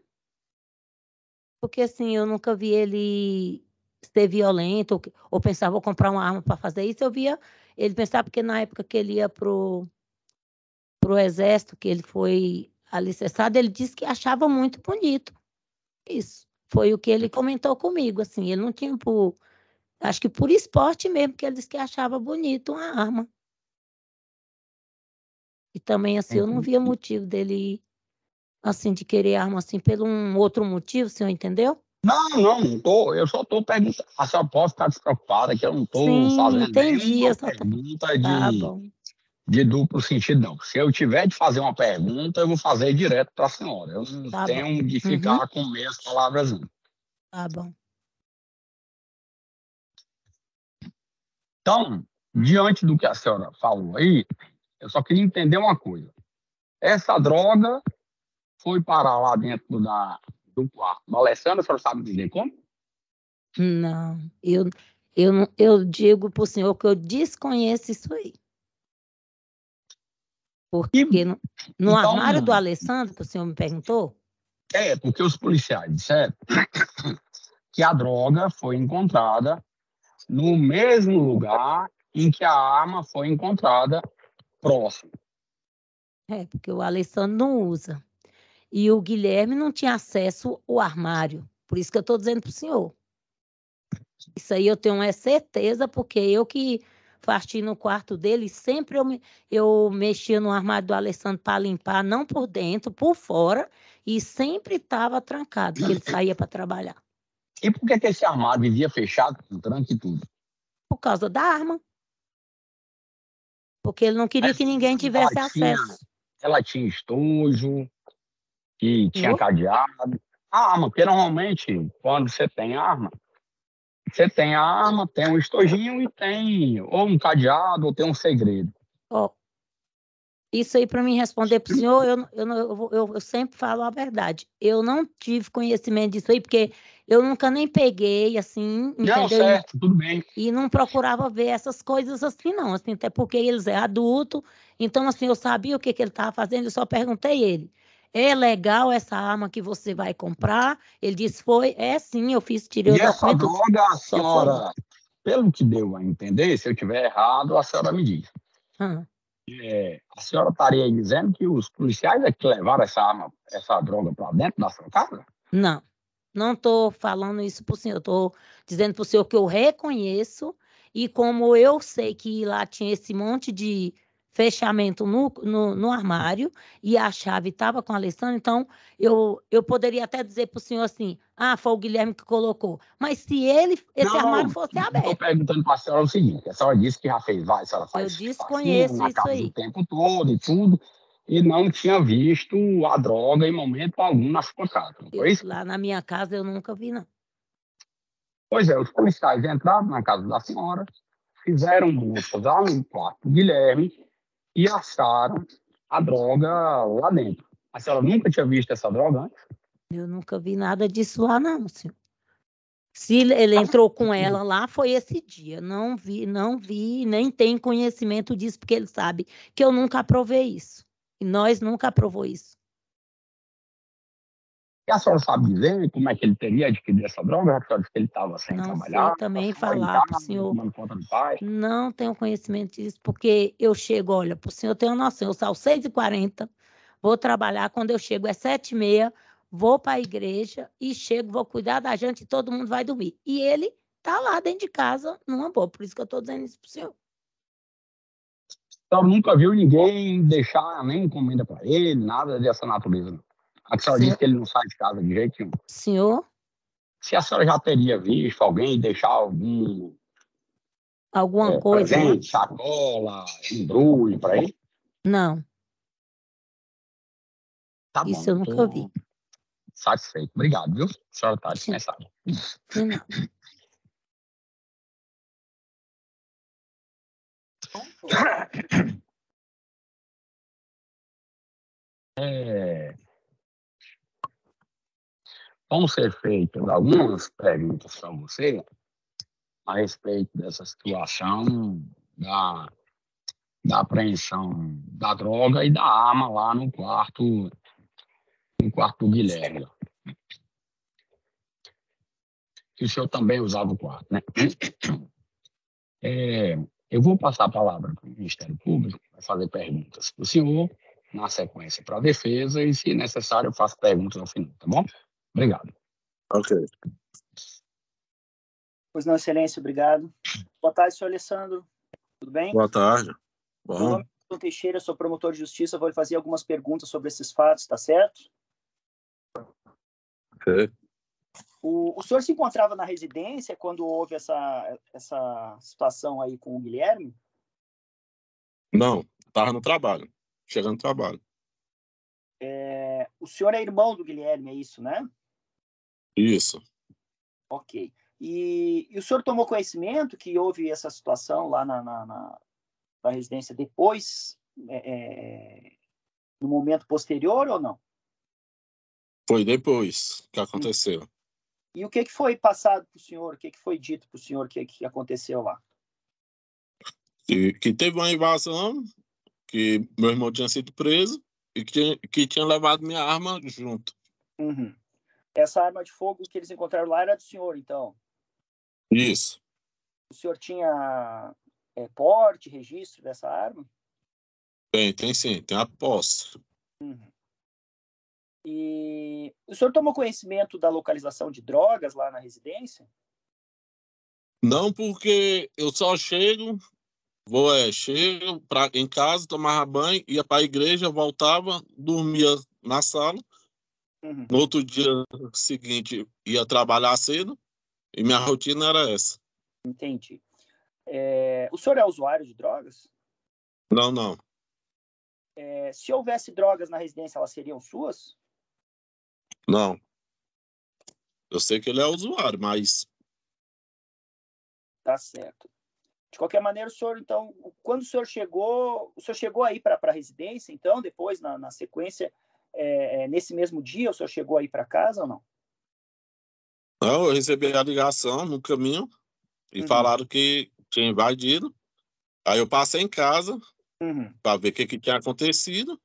Porque assim, eu nunca vi ele ser violento ou pensava, vou comprar uma arma para fazer isso. Eu via ele pensar, porque na época que ele ia pro exército, que ele foi alicerçado, ele disse que achava muito bonito. Isso foi o que ele comentou comigo, assim, ele não tinha acho que por esporte mesmo, que ele disse que achava bonito uma arma. E também, assim, eu não via motivo dele, assim, de querer arma, assim, pelo um outro motivo, o senhor entendeu? Não tô. Eu só estou perguntando. A senhora pode ficar despreocupada, que eu não estou fazendo entendi, nenhuma pergunta de duplo sentido, não. Se eu tiver de fazer uma pergunta, eu vou fazer direto para a senhora. Eu não Tá tenho bom. de ficar com meias palavras, não. Tá bom. Então, diante do que a senhora falou aí, eu só queria entender uma coisa. Essa droga foi parar lá dentro do quarto da Alessandra, a senhora sabe dizer como? Não, eu digo para o senhor que eu desconheço isso aí. Porque no então, armário do Alessandro, que o senhor me perguntou? Porque os policiais disseram que a droga foi encontrada no mesmo lugar em que a arma foi encontrada, próximo. Porque o Alessandro não usa. E o Guilherme não tinha acesso ao armário. Por isso que eu estou dizendo para o senhor. Isso aí eu tenho certeza, porque eu que faxinei no quarto dele, sempre eu mexia no armário do Alessandro para limpar, não por dentro, por fora, e sempre estava trancado, porque ele saía para trabalhar. E por que esse armário vivia fechado, com tranco e tudo? Por causa da arma. Porque ele não queria que ninguém tivesse acesso. Ela tinha estojo, que tinha cadeado. A arma, porque normalmente, quando você tem arma, tem um estojinho e tem ou um cadeado ou tem um segredo. Isso aí, para mim responder para o senhor, eu sempre falo a verdade. Eu não tive conhecimento disso aí, porque eu nunca nem peguei, assim, entendeu? Não, certo, tudo bem. E não procurava ver essas coisas assim, não. Assim, até porque eles é adulto, então, assim, eu sabia o que ele estava fazendo, eu só perguntei ele. É legal essa arma que você vai comprar? Ele disse, sim, eu tirei o documento. E essa droga, a senhora, pelo que deu a entender, se eu estiver errado, a senhora me diz. A senhora estaria dizendo que os policiais é que levaram essa droga para dentro da sua casa? Não, não estou falando isso para o senhor. Estou dizendo para o senhor que eu reconheço e como eu sei que lá tinha esse monte de fechamento no armário e a chave estava com a Alessandra, então eu poderia até dizer para o senhor assim, foi o Guilherme que colocou. Mas se esse armário fosse aberto... Estou perguntando para a senhora o seguinte, a senhora disse que já fez várias, a senhora faz eu desconheço na isso casa aí. o tempo todo e tudo, e não tinha visto a droga em momento algum na sua casa, não foi isso? Lá na minha casa eu nunca vi, não. Pois é, os policiais entraram na casa da senhora, fizeram buscas lá no quarto do Guilherme e acharam a droga lá dentro. A senhora nunca tinha visto essa droga antes? Eu nunca vi nada disso lá, não, senhor. Se ele entrou com ela lá, foi esse dia. Não vi, nem tem conhecimento disso, porque ele sabe que eu nunca aprovei isso. E nós nunca aprovou isso. E a senhora sabe dizer como é que ele teria adquirido essa droga? A senhora disse que ele estava sem trabalhar. Não sei também falar para o senhor. Não tenho conhecimento disso, porque eu chego, olha, para o senhor ter uma noção, eu saio 6h40, vou trabalhar, quando eu chego é 7h30, vou para a igreja e chego, vou cuidar da gente e todo mundo vai dormir. E ele está lá dentro de casa, numa boa, por isso que eu estou dizendo isso para o senhor. A senhora nunca viu ninguém deixar nem encomenda para ele, nada dessa natureza, não? A senhora disse que ele não sai de casa de jeito nenhum. Senhor? Se a senhora já teria visto alguém deixar alguma coisa, presente, sacola, embrulho para ele? Não. Tá bom. Isso eu nunca vi. Satisfeito. Obrigado, viu? A senhora está dispensada. Não. Vão ser feitas algumas perguntas para você a respeito dessa situação da apreensão da droga e da arma lá no quarto do Guilherme. Que o senhor também usava o quarto, né? Eu vou passar a palavra para o Ministério Público, vai fazer perguntas para o senhor, na sequência para a defesa, e, se necessário, eu faço perguntas ao final, tá bom? Obrigado. Ok. Pois não, excelência, obrigado. Boa tarde, senhor Alessandro. Tudo bem? Boa tarde. Bom. Meu nome é João Teixeira, sou promotor de justiça, vou lhe fazer algumas perguntas sobre esses fatos, tá certo? Ok. O senhor se encontrava na residência quando houve essa situação aí com o Guilherme? Não, Tava no trabalho, chegando no trabalho. O senhor é irmão do Guilherme, é isso, né? Isso. Ok. E o senhor tomou conhecimento que houve essa situação lá na residência depois, no momento posterior ou não? Foi depois que aconteceu. E o que foi passado para o senhor? O que foi dito para o senhor que aconteceu lá? Que teve uma invasão, que meu irmão tinha sido preso e que tinha levado minha arma junto. Uhum. Essa arma de fogo que eles encontraram lá era do senhor, então? Isso. O senhor tinha porte, registro dessa arma? Tem sim, tem a posse. Uhum. E o senhor tomou conhecimento da localização de drogas lá na residência? Não, porque eu só chego em casa, tomava banho, ia para a igreja, voltava, dormia na sala. Uhum. No outro dia seguinte, ia trabalhar cedo e minha rotina era essa. Entendi. O senhor é usuário de drogas? Não, não. Se houvesse drogas na residência, elas seriam suas? Não. Eu sei que ele é usuário, mas... Tá certo. De qualquer maneira, o senhor, então, quando o senhor chegou aí para a residência, então, depois, na sequência, nesse mesmo dia, o senhor chegou aí para casa ou não? Não, eu recebi a ligação no caminho e falaram que tinha invadido. Aí eu passei em casa para ver o que tinha acontecido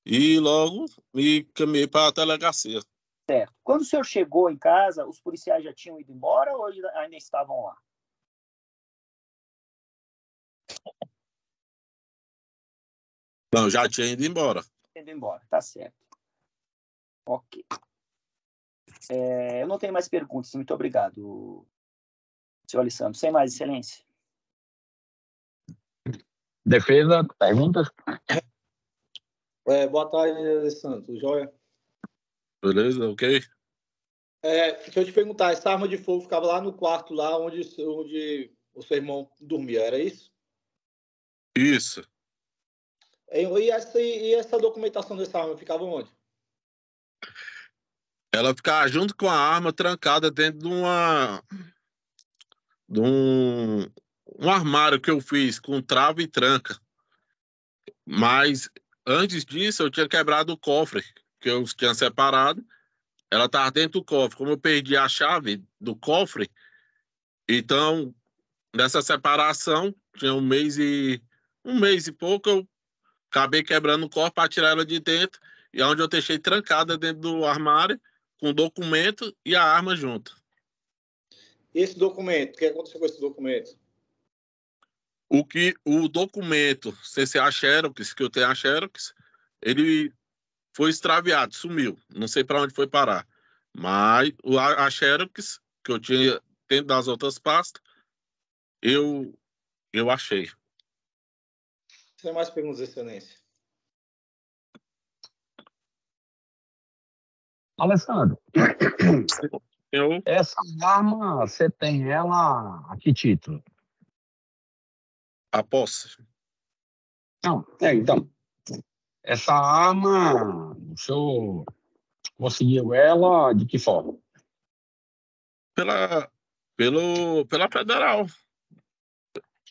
e logo me caminhei para a delegacia. Certo. Quando o senhor chegou em casa, os policiais já tinham ido embora ou ainda estavam lá? Não, já tinha ido embora. Indo embora, tá certo. Ok. Eu não tenho mais perguntas. Muito obrigado, senhor Alessandro. Sem mais, excelência. Defesa, perguntas? Boa tarde, Alessandro. Joia? Beleza, ok? Deixa eu te perguntar, essa arma de fogo ficava lá no quarto, lá onde o seu irmão dormia, era isso? Isso. E essa documentação dessa arma ficava onde? Ela ficava junto com a arma trancada dentro de um armário que eu fiz com trava e tranca. Mas antes disso eu tinha quebrado o cofre que eu tinha separado. Ela estava dentro do cofre. Como eu perdi a chave do cofre, então nessa separação tinha um mês e pouco eu acabei quebrando o cofre para tirar ela de dentro e onde eu deixei trancada dentro do armário com o documento e a arma junto. E esse documento? O que aconteceu com esse documento? O documento CCA Xerox, que eu tenho a Xerox, ele foi extraviado, sumiu. Não sei para onde foi parar. Mas a Xerox, que eu tinha dentro das outras pastas, eu achei. Sem mais perguntas, excelência. Alessandro, essa arma, você tem ela a que título? A posse. Não, então, essa arma, o senhor conseguiu ela de que forma? Pela federal.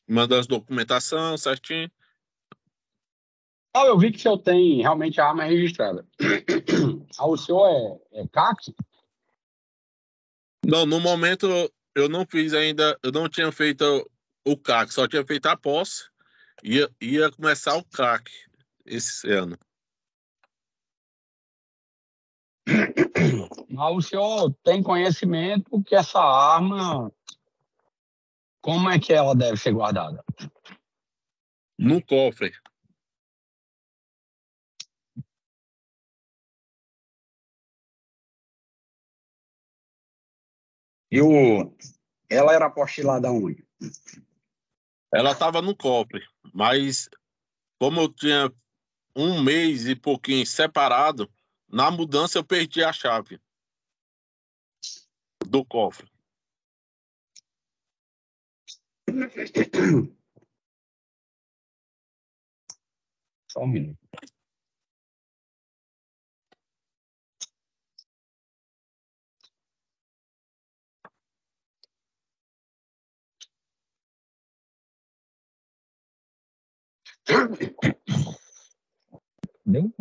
Manda as documentação certinho. Eu vi que o senhor tem realmente a arma registrada. O senhor é CAC? Não, no momento eu não fiz ainda, eu não tinha feito o CAC, só tinha feito a posse. Ia começar o CAC esse ano. Mas o senhor tem conhecimento que essa arma, como é que ela deve ser guardada? No cofre. E ela era apostilada onde? Ela estava no cofre, mas como eu tinha um mês e pouquinho separado, na mudança eu perdi a chave do cofre. Só um minuto. Bem?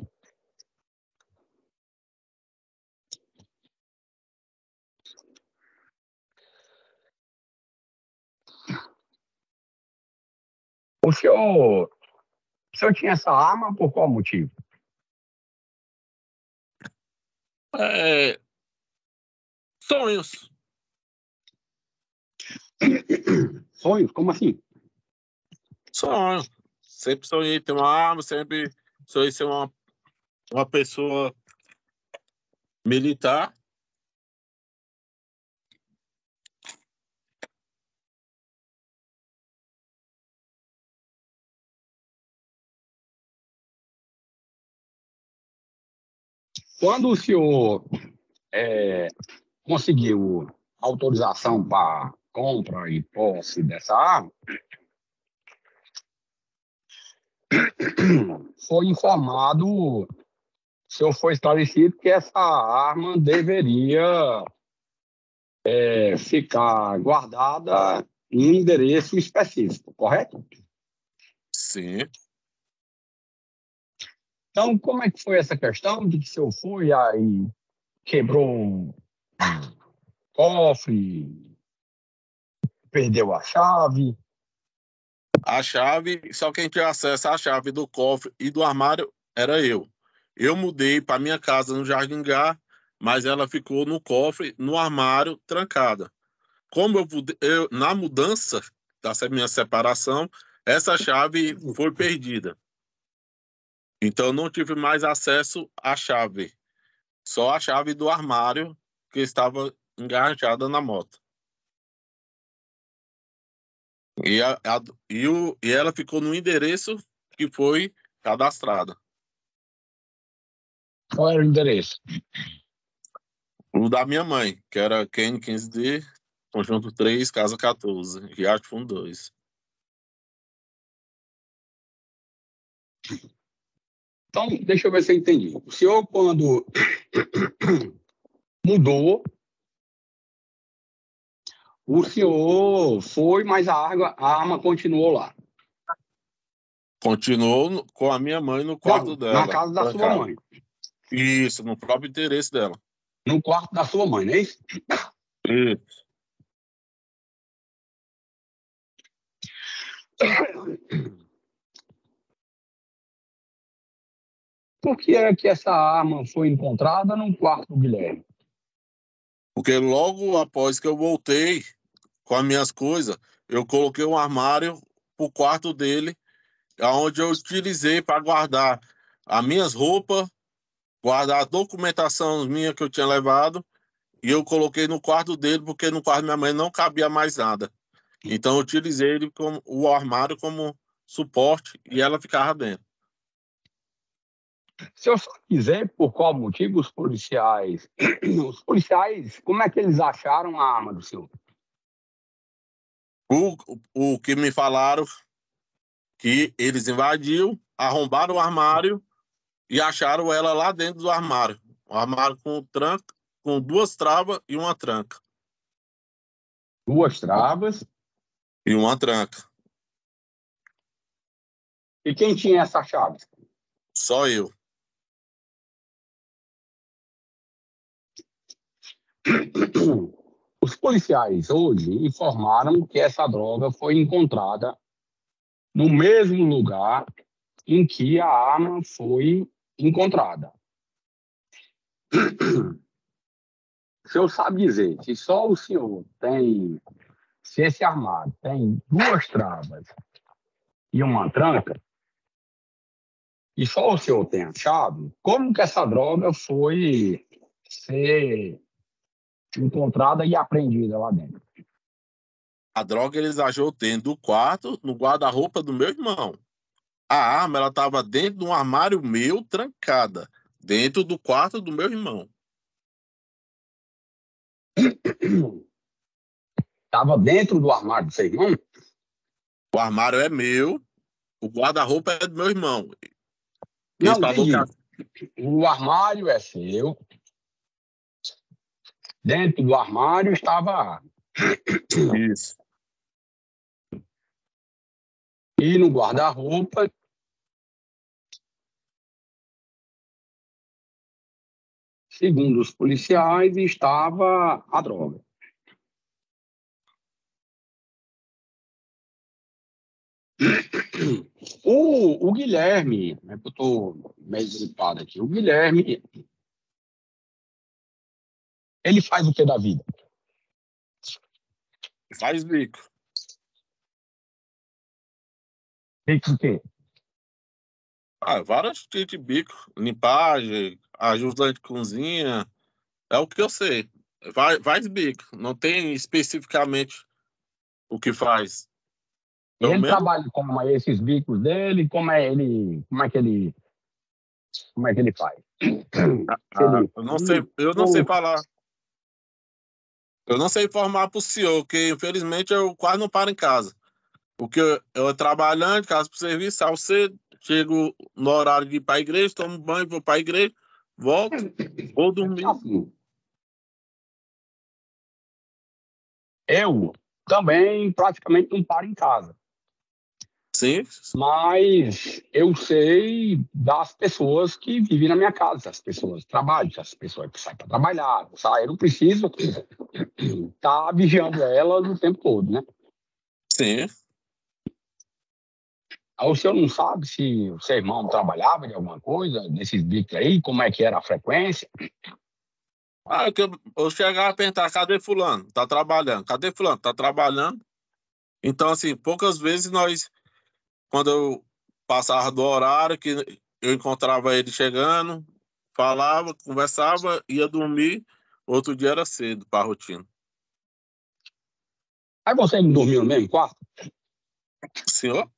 O senhor tinha essa arma por qual motivo? Sonhos. Sonhos? Como assim? Sonho. Sempre sonhei ter uma arma, sempre sonhei ser uma pessoa militar. Quando o senhor conseguiu autorização para compra e posse dessa arma, foi informado, o senhor foi esclarecido que essa arma deveria ficar guardada em um endereço específico, correto? Sim. Então, como é que foi essa questão de que o senhor foi aí, quebrou um cofre, perdeu a chave? A chave, só quem tinha acesso à chave do cofre e do armário era eu. Eu mudei para minha casa no Jardim Gá, mas ela ficou no cofre, no armário, trancada. Como na mudança da minha separação, essa chave foi perdida. Então, não tive mais acesso à chave. Só a chave do armário que estava enganchada na moto. E ela ficou no endereço que foi cadastrada. Qual era o endereço? O da minha mãe, que era Ken 15D, Conjunto 3, Casa 14, Riacho Fundo 2. Então, deixa eu ver se eu entendi. O senhor, quando mudou, o senhor foi, mas a arma continuou lá. Continuou com a minha mãe no quarto dela. Na casa da sua mãe. Isso, no próprio interesse dela. No quarto da sua mãe, não é isso? Isso. Por que é que essa arma foi encontrada no quarto do Guilherme? Porque logo após que eu voltei com as minhas coisas, eu coloquei um armário pro quarto dele, onde eu utilizei para guardar as minhas roupas, guardar a documentação minha que eu tinha levado, e eu coloquei no quarto dele, porque no quarto da minha mãe não cabia mais nada. Então eu utilizei ele como o armário como suporte e ela ficava dentro. Se eu só quiser, por qual motivo os policiais, como é que eles acharam a arma do senhor? O que me falaram que eles invadiram, arrombaram o armário e acharam ela lá dentro do armário. Um armário com 2 travas e uma tranca. 2 travas e uma tranca. E quem tinha essa chave? Só eu. Os policiais hoje informaram que essa droga foi encontrada no mesmo lugar em que a arma foi encontrada. O senhor sabe dizer se só o senhor tem, se esse armário tem 2 travas e uma tranca, e só o senhor tem a chave, como que essa droga foi ser encontrada e apreendida lá dentro? A droga eles achou dentro do quarto, no guarda-roupa do meu irmão. A arma ela estava dentro de um armário meu, trancada, dentro do quarto do meu irmão. Estava dentro do armário do seu irmão? O armário é meu, o guarda-roupa é do meu irmão. Não, Ele falou entendi. O armário é seu. Dentro do armário estava a arma. Isso. E no guarda-roupa, segundo os policiais, estava a droga. O Guilherme, né, eu estou meio gripado aqui, o Guilherme, ele faz o que da vida? Faz bico. Bico o quê? Vários tipos de bico. Limpagem, ajudante de cozinha. É o que eu sei. Faz bico. Não tem especificamente o que faz. E ele trabalha como esses bicos dele, como é que ele faz? Eu não sei falar. Eu não sei informar para o senhor, que infelizmente eu quase não paro em casa. Porque eu trabalhando, casa para o serviço, saio cedo, chego no horário de ir para a igreja, tomo banho, vou para a igreja, volto, vou dormir. Eu também praticamente não paro em casa. Sim. Mas eu sei das pessoas que vivem na minha casa, as pessoas que trabalham, as pessoas que saem para trabalhar, eu não preciso estar vigiando elas o tempo todo, né? Sim. O senhor não sabe se o seu irmão trabalhava de alguma coisa, nesses bicos aí, como é que era a frequência? Eu chegava a perguntar, cadê fulano? Tá trabalhando. Cadê fulano? Tá trabalhando. Então, assim, poucas vezes quando eu passava do horário, que eu encontrava ele chegando, falava, conversava, ia dormir, outro dia era cedo para a rotina. Aí você não dormiu no mesmo quarto? Senhor?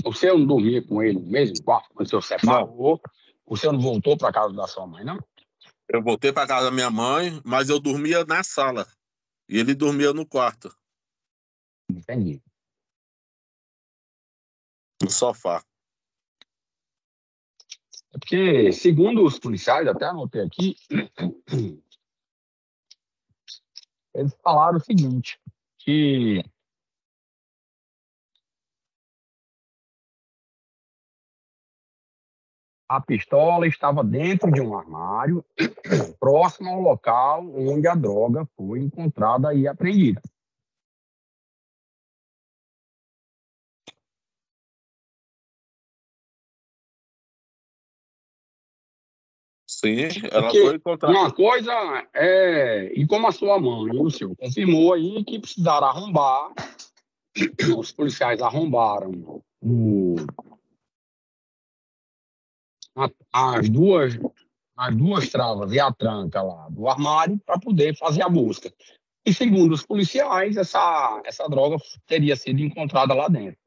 O senhor não dormia com ele no mesmo quarto? Quando o senhor separou, o senhor não voltou para casa da sua mãe, não? Eu voltei para casa da minha mãe, mas eu dormia na sala. E ele dormia no quarto. Entendi. No sofá. É porque, segundo os policiais, até anotei aqui, eles falaram o seguinte, que a pistola estava dentro de um armário, próximo ao local onde a droga foi encontrada e apreendida. Sim, ela foi encontrada. Uma coisa é... E como a sua mãe e o senhor confirmou aí que precisaram arrombar, os policiais arrombaram as duas travas e a tranca lá do armário para poder fazer a busca. E segundo os policiais, essa droga teria sido encontrada lá dentro.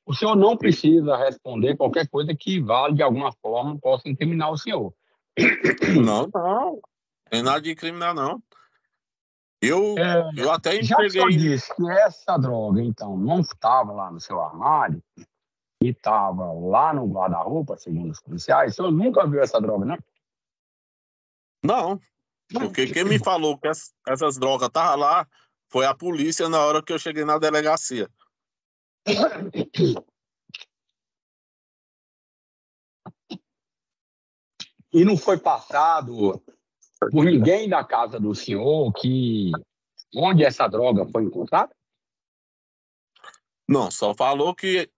O senhor não precisa responder qualquer coisa que vale, de alguma forma, possa incriminar o senhor. Não. Não tem nada de incriminar, não. Eu até entreguei... Já que o senhor disse que essa droga, então, não estava lá no seu armário e estava lá no guarda-roupa, segundo os policiais, o senhor nunca viu essa droga, né? Não. Porque quem me falou que essas drogas estavam lá foi a polícia na hora que eu cheguei na delegacia. E não foi passado por ninguém da casa do senhor onde essa droga foi encontrada? Não, só falou que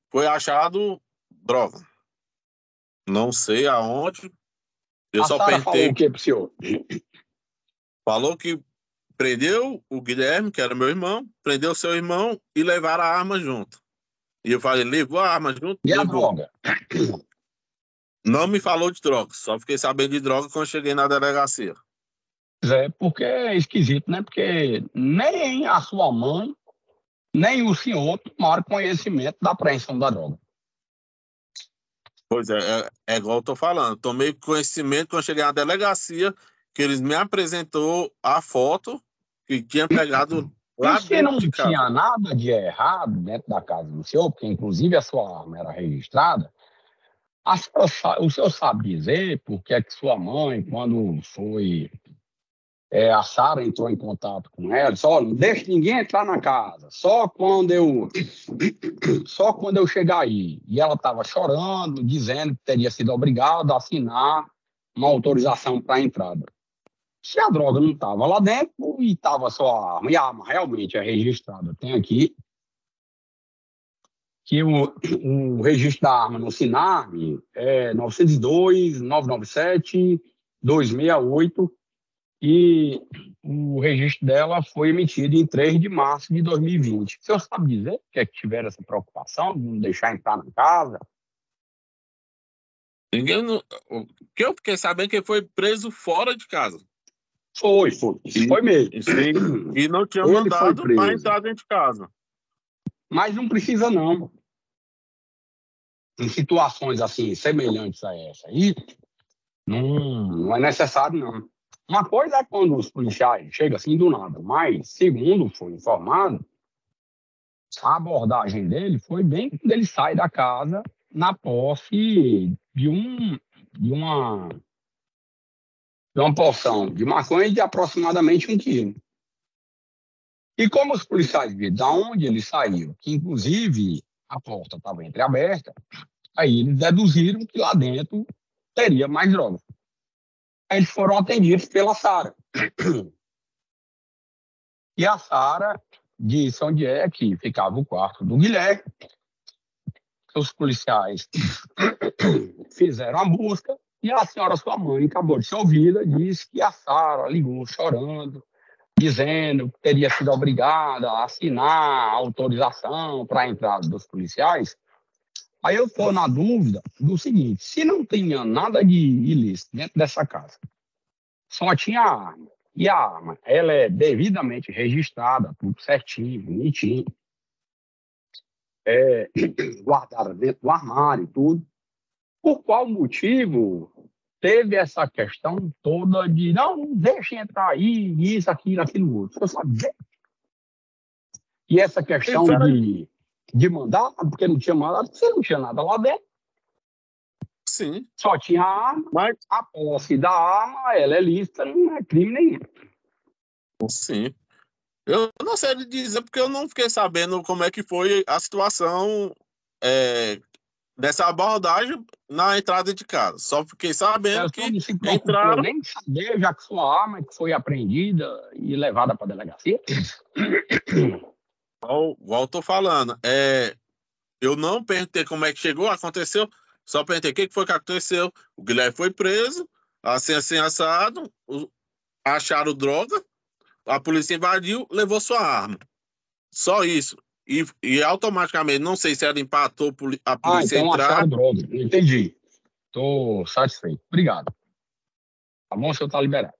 foi achado droga. Não sei aonde. Eu só Sara perguntei. Falou o que pro senhor? Falou que prendeu o Guilherme, que era meu irmão, prendeu seu irmão e levaram a arma junto. E eu falei, levou a arma junto? E levou. A droga? Não me falou de droga, só fiquei sabendo de droga quando cheguei na delegacia. Porque é esquisito, né? Porque nem a sua mãe, nem o senhor tomaram conhecimento da apreensão da droga. Pois é igual eu tô falando. Tomei conhecimento quando cheguei na delegacia, que eles me apresentou a foto que tinha pegado lá Se dentro não de casa. tinha nada de errado dentro da casa do senhor, porque inclusive a sua arma era registrada, O senhor sabe dizer por que é que sua mãe, quando foi... a Sara entrou em contato com ela, disse, olha, não deixe ninguém entrar na casa, só quando eu chegar aí. E ela estava chorando, dizendo que teria sido obrigada a assinar uma autorização para a entrada. Se a droga não estava lá dentro e estava só a arma, e a arma realmente é registrada, tem aqui que o registro da arma no SINARM é 902, 997, 268, e o registro dela foi emitido em 3 de março de 2020. O senhor sabe dizer o que é que tiveram essa preocupação de não deixar entrar na casa? Ninguém não... O que eu fiquei sabendo que ele foi preso fora de casa. Foi. Isso foi mesmo. Sim, e não tinha Ele mandado foi para preso. entrar dentro de casa. Mas não precisa, não. Em situações assim, semelhantes a essa aí, não é necessário, não. Uma coisa é quando os policiais chegam assim do nada, mas, segundo foi informado, a abordagem dele foi bem quando ele sai da casa na posse de uma porção de maconha de aproximadamente 1 quilo. E como os policiais viram de onde ele saiu, que inclusive a porta estava entreaberta, aí eles deduziram que lá dentro teria mais droga. Aí eles foram atendidos pela Sara. E a Sara disse onde é que ficava o quarto do Guilherme. Os policiais fizeram a busca e a senhora, sua mãe, acabou de ser ouvida, disse que a Sara ligou chorando, dizendo que teria sido obrigada a assinar a autorização para a entrada dos policiais. Aí eu estou na dúvida do seguinte, se não tinha nada de ilícito dentro dessa casa, só tinha a arma, e a arma ela é devidamente registrada, tudo certinho, bonitinho, guardada dentro do armário e tudo, por qual motivo teve essa questão toda de não deixe entrar aí, isso, aquilo, aquilo outro. Você sabe dizer? E essa questão de mandar, porque não tinha mandado, porque não tinha nada lá dentro. Sim. Só tinha a arma, mas a posse da arma, ela é lícita, não é crime nenhum. Sim. Eu não sei dizer, porque eu não fiquei sabendo como é que foi a situação dessa abordagem na entrada de casa. Só fiquei sabendo que não se preocupou entraram... nem saber, já que sua arma que foi apreendida e levada para a delegacia. Igual eu tô falando, eu não perguntei como é que chegou, aconteceu, só perguntei o que foi que aconteceu. O Guilherme foi preso, assim assado, acharam droga, a polícia invadiu, levou sua arma. Só isso. E automaticamente, não sei se ela empatou a polícia então entrar. acharam droga. Entendi. Estou satisfeito. Obrigado. Tá bom, o senhor está liberado.